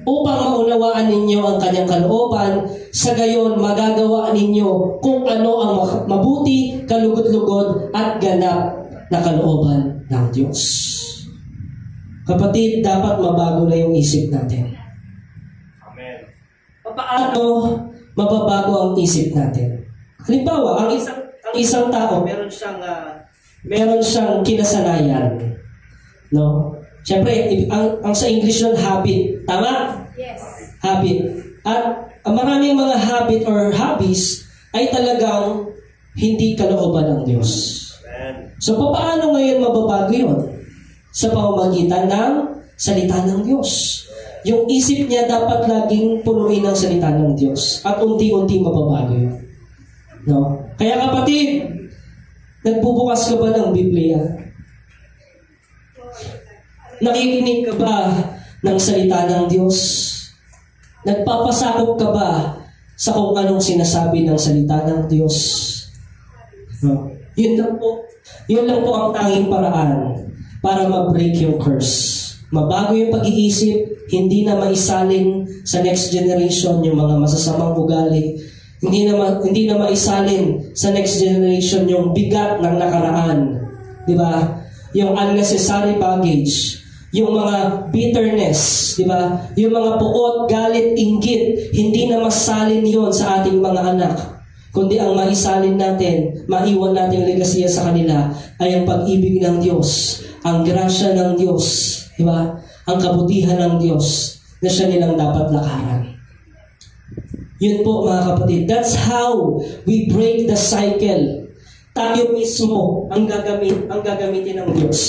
upang maunawaan ninyo ang kanyang kalooban, sa gayon magagawa ninyo kung ano ang mabuti, kalugod-lugod at ganap na kalooban ng Diyos. Kapatid, dapat mabago na yung isip natin. Amen. Paano mababago ang isip natin? Halimbawa, ang isang tao, meron siyang kinasanayan. No? Siyempre, ang sa English yun, habit. Tama? Yes. Habit. At maraming mga habit or hobbies ay talagang hindi kalooban ng Diyos. So, paano ngayon mababago yun? Sa pamamagitan ng salita ng Diyos. Yung isip niya dapat laging punuin ng salita ng Diyos. At unti-unti mababago yun. No? Kaya kapatid, nagbubukas ka ba ng Biblia? Nakikinig ka ba ng salita ng Diyos? Nagpapasakop ka ba sa kung anong sinasabi ng salita ng Diyos? No? Yun lang po ang tanging paraan para ma-break yung curse. Mabago yung pag-iisip, hindi na maisalin sa next generation yung mga masasamang ugali. Hindi na maisalin sa next generation yung bigat ng nakaraan. Di ba? Yung unnecessary baggage, yung mga bitterness, di ba? Yung mga puot, galit, inggit, hindi na masalin yon sa ating mga anak. Kundi ang maisalin natin, maiwan natin yung legasiya sa kanila ay ang pag-ibig ng Diyos, ang grasya ng Diyos, di ba? Ang kabutihan ng Diyos na siya nilang dapat lakaran. Yun po mga kapatid. That's how we break the cycle. Tayo mismo ang gagamitin ng Diyos.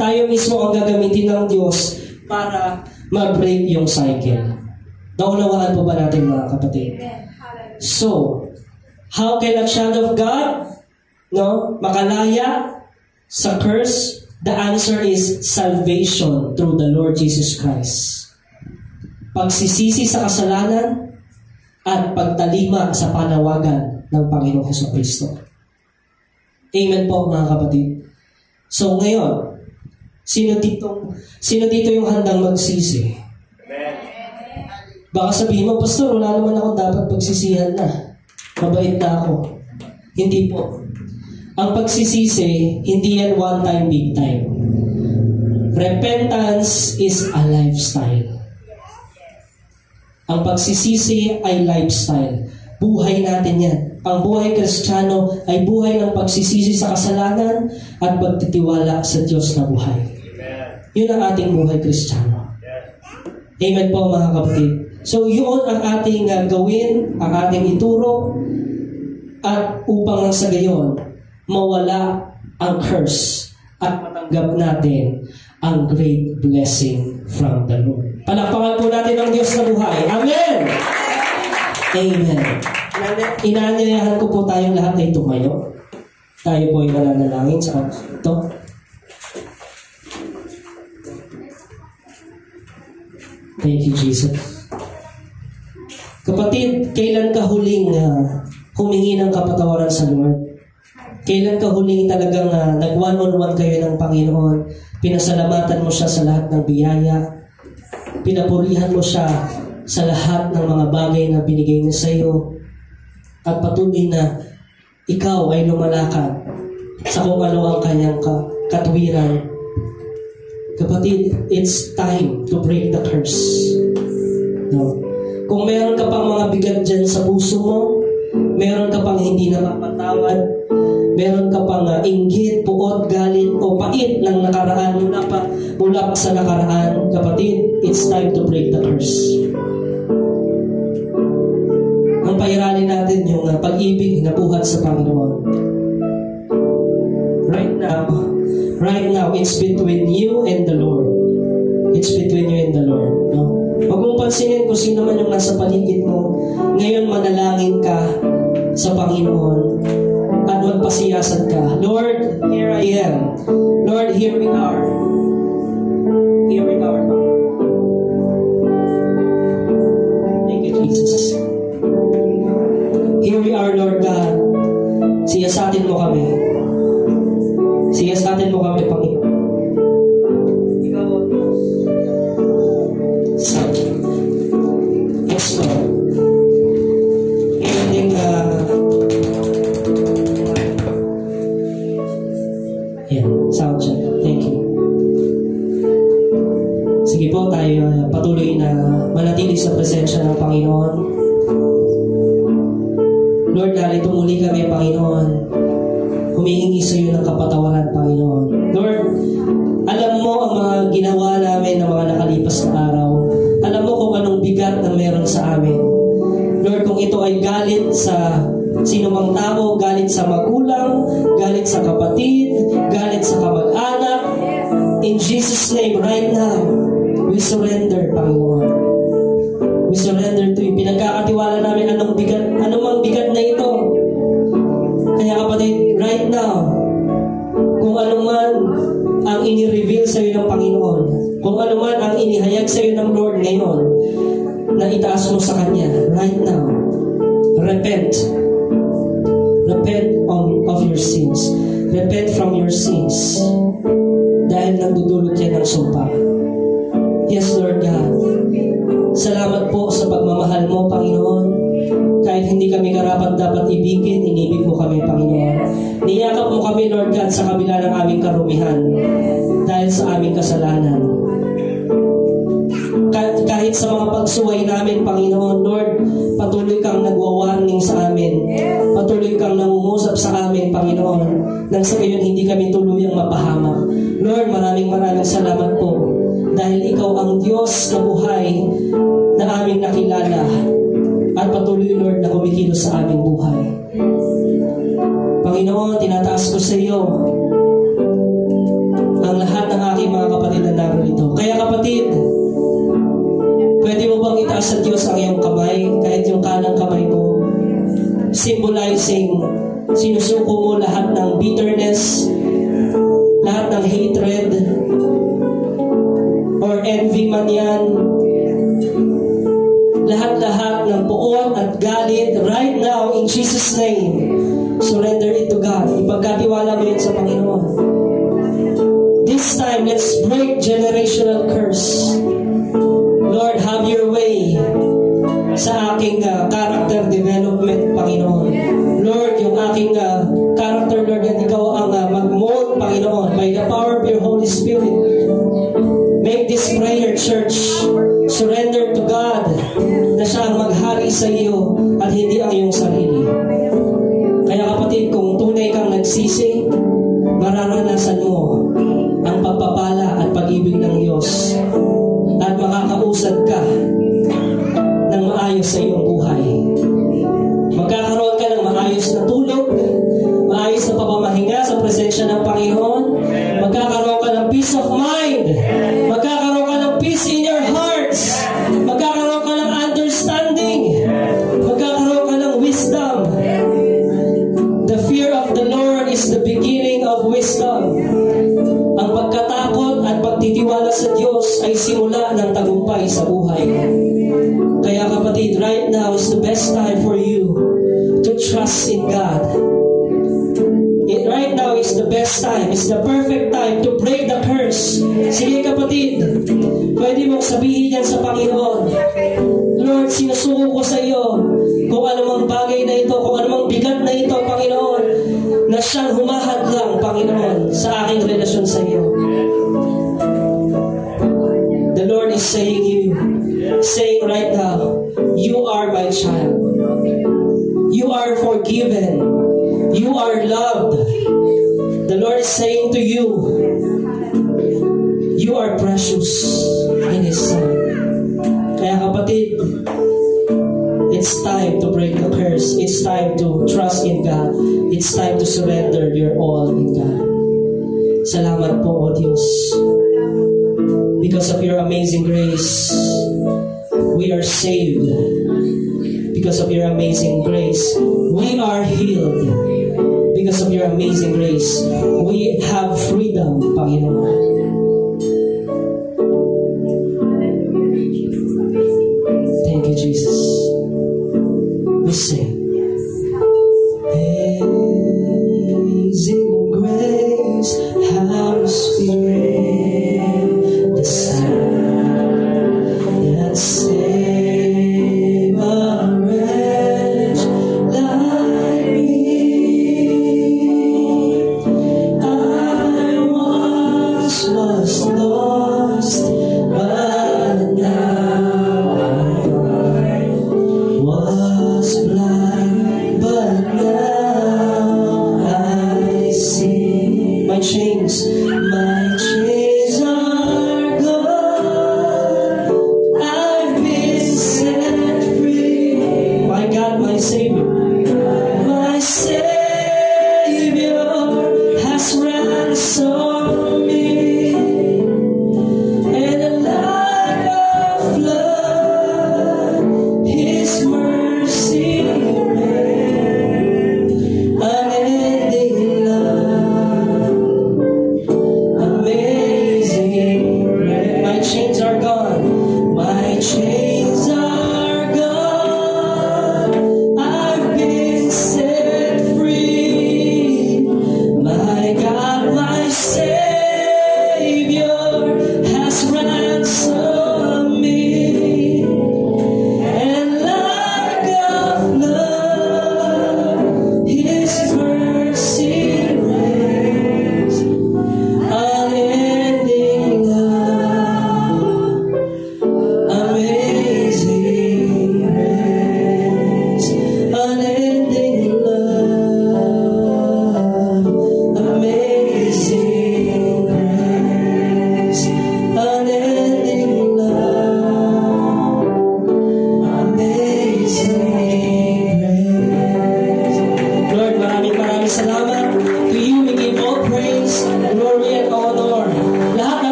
Tayo mismo ang gagamitin ng Diyos para ma-break yung cycle. Naunawaan po ba natin mga kapatid? So, how can a child of God makalaya sa curse? The answer is salvation through the Lord Jesus Christ. Pagsisisi sa kasalanan at pagtalima sa panawagan ng Panginoong Jesucristo. Amen po mga kapatid. So ngayon, sino dito yung handang magsisi? Amen. Baka sabihin mo, Pastor, wala naman ako dapat pagsisihan na. Mabait na ako. Hindi po. Ang pagsisisi, hindi yan one time, big time. Repentance is a lifestyle. Ang pagsisisi ay lifestyle. Buhay natin yan. Ang buhay Kristiyano ay buhay ng pagsisisi sa kasalanan at pagtitiwala sa Diyos na buhay. Yun ang ating buhay Kristiyano. Amen po mga kapatid. So yun ang ating gawin, ang ating ituro, at upang sa gayon, mawala ang curse at matanggap natin ang great blessing from the Lord. Palakpakan po natin ang Diyos na buhay. Amen! Amen. Inaanyayahan ko po tayong lahat ay tumayo. Tayo po ay mananalangin sa ito. Thank you, Jesus. Kapatid, kailan ka huling humingi ng kapatawaran sa Lord? Kailan ka huling talagang nag-one-on-one kayo ng Panginoon? Pinasalamatan mo siya sa lahat ng biyaya. Pinapurihan mo siya sa lahat ng mga bagay na binigay niya sa iyo. At patuloy na ikaw ay lumalakad sa kung ano ang kanyang katwiran. Kapatid, it's time to break the curse. No? Kung meron ka pang mga bigat dyan sa puso mo, meron ka pang hindi na mapatawad, meron ka pang inggit, puot, galit, o pait ng nakaraan mula pa sa nakaraan, kapatid, it's time to break the curse. Ang pairalin natin yung pag-ibig na buhat sa Panginoon. Right now, it's between you and the Lord. It's between you and the Lord. No? Huwag mong pansinin kung sino man yung nasa paligid mo. Ngayon, manalangin ka sa Panginoon at magpasiyasan ka. Lord, here I am. Lord, here we are. Here we are. Thank you, Jesus. Here we are, Lord God. Siyasatin mo kami. Siyasatin mo kami, Panginoon. Ikaw, yes, Lord. Anything sound check. Thank you. Sige po, tayo patuloy na manatili sa presensya ng Panginoon. Lord, narito muli kami, Panginoon. humihingi sa iyo ng kapatawaran, Panginoon. Lord, alam mo ang mga ginawa namin ng mga nakalipas na araw. Alam mo kung anong bigat na meron sa amin. Lord, kung ito ay galit sa sinumang tao, galit sa magulang, galit sa kapatid, galit sa kamag-anak, in Jesus' name, right now, we surrender, Panginoon. We surrender to you. Pinagkakatiwala namin anumang bigat na ito. Kaya kapatid, right now, kung anuman ang ini-reveal sa iyo ng Panginoon, kung anuman ang inihayag sa iyo ng Lord ngayon, na itaas mo sa Kanya, right now, repent. Repent of your sins. Repent from your sins. Dahil nagdudulot yan ng sumpa. Yes, Lord God. Salamat po sa pagmamahal mo, Panginoon. Kahit hindi kami karapat-dapat ibigin, inibig mo kami, Panginoon. Niyakap mo kami, Lord God, sa kabila ng aming karumihan. Dahil sa aming kasalanan. Kahit sa mga pagsuway namin, Panginoon, Lord, patuloy kang nagwa-warning sa amin. Patuloy kang nangungusap sa amin, Panginoon, nang sa gayon hindi kami tuluyang mapahamak. Lord, maraming salamat po. Dahil ikaw ang Diyos na buhay na aming nakilala at patuloy, Lord, na kumikilos sa aming buhay. Panginoon, tinataas ko sa iyo ang lahat ng aking mga kapatid na narito. Kaya kapatid, pwede mo bang itaas sa Diyos ang iyong kamay, kahit yung kanang kamay mo, symbolizing, sinusuko mo lahat ng bitterness, lahat ng hatred, or envy man yan, lahat-lahat ng puot at galit, right now, in Jesus' name, surrender it to God. Ipagkatiwala mo yun sa Panginoon. This time, let's break generational curse. Lord, have your way sa aking character development, Panginoon. Lord, yung aking character, Lord, yan ikaw ang mag-mold, Panginoon, by the power of your Holy Spirit. Make this prayer, church, surrender to God na siya ang maghari sa iyo at hindi ang iyong sarili. Kaya kapatid, kung tunay kang nagsisi, mararanasan mo ang pagpapala at pag-ibig ng Diyos at makakausad ka ng maayos sa iyong buhay. Magkakaroon ka ng maayos na tulog, maayos na pamamahinga sa presensya ng Panginoon. Magkakaroon ka ng peace of mind. Magkakaroon ka ng peace in your hearts. Magkakaroon ka ng understanding. Magkakaroon ka ng wisdom. The fear of the Lord is the beginning of wisdom. Ang pagkatakot at pagtitiwala sa Diyos ay simula ng tagumpay sa buhay. Kaya kapatid, right now is the best time for you to trust in God. Right now is the best time, is the perfect time to break the curse. Sige kapatid, pwede mong sabihin yan sa Panginoon. Lord, sinusuko ko sa iyo kung anumang bagay na ito, kung anumang bigat na ito, Panginoon, na siyang humahadlang, Panginoon, sa aking relasyon sa iyo. The Lord is saying right now, you are my child. You are forgiven. You are loved. The Lord is saying to you, you are precious in His Son. Kaya kapatid, it's time to break the curse. It's time to trust in God. It's time to surrender your all in God. Salamat po, O Diyos. Because of your amazing grace, we are saved. Because of your amazing grace, we are healed. Because of your amazing grace, we have freedom, Panginoon. Thank you, Jesus. We sing.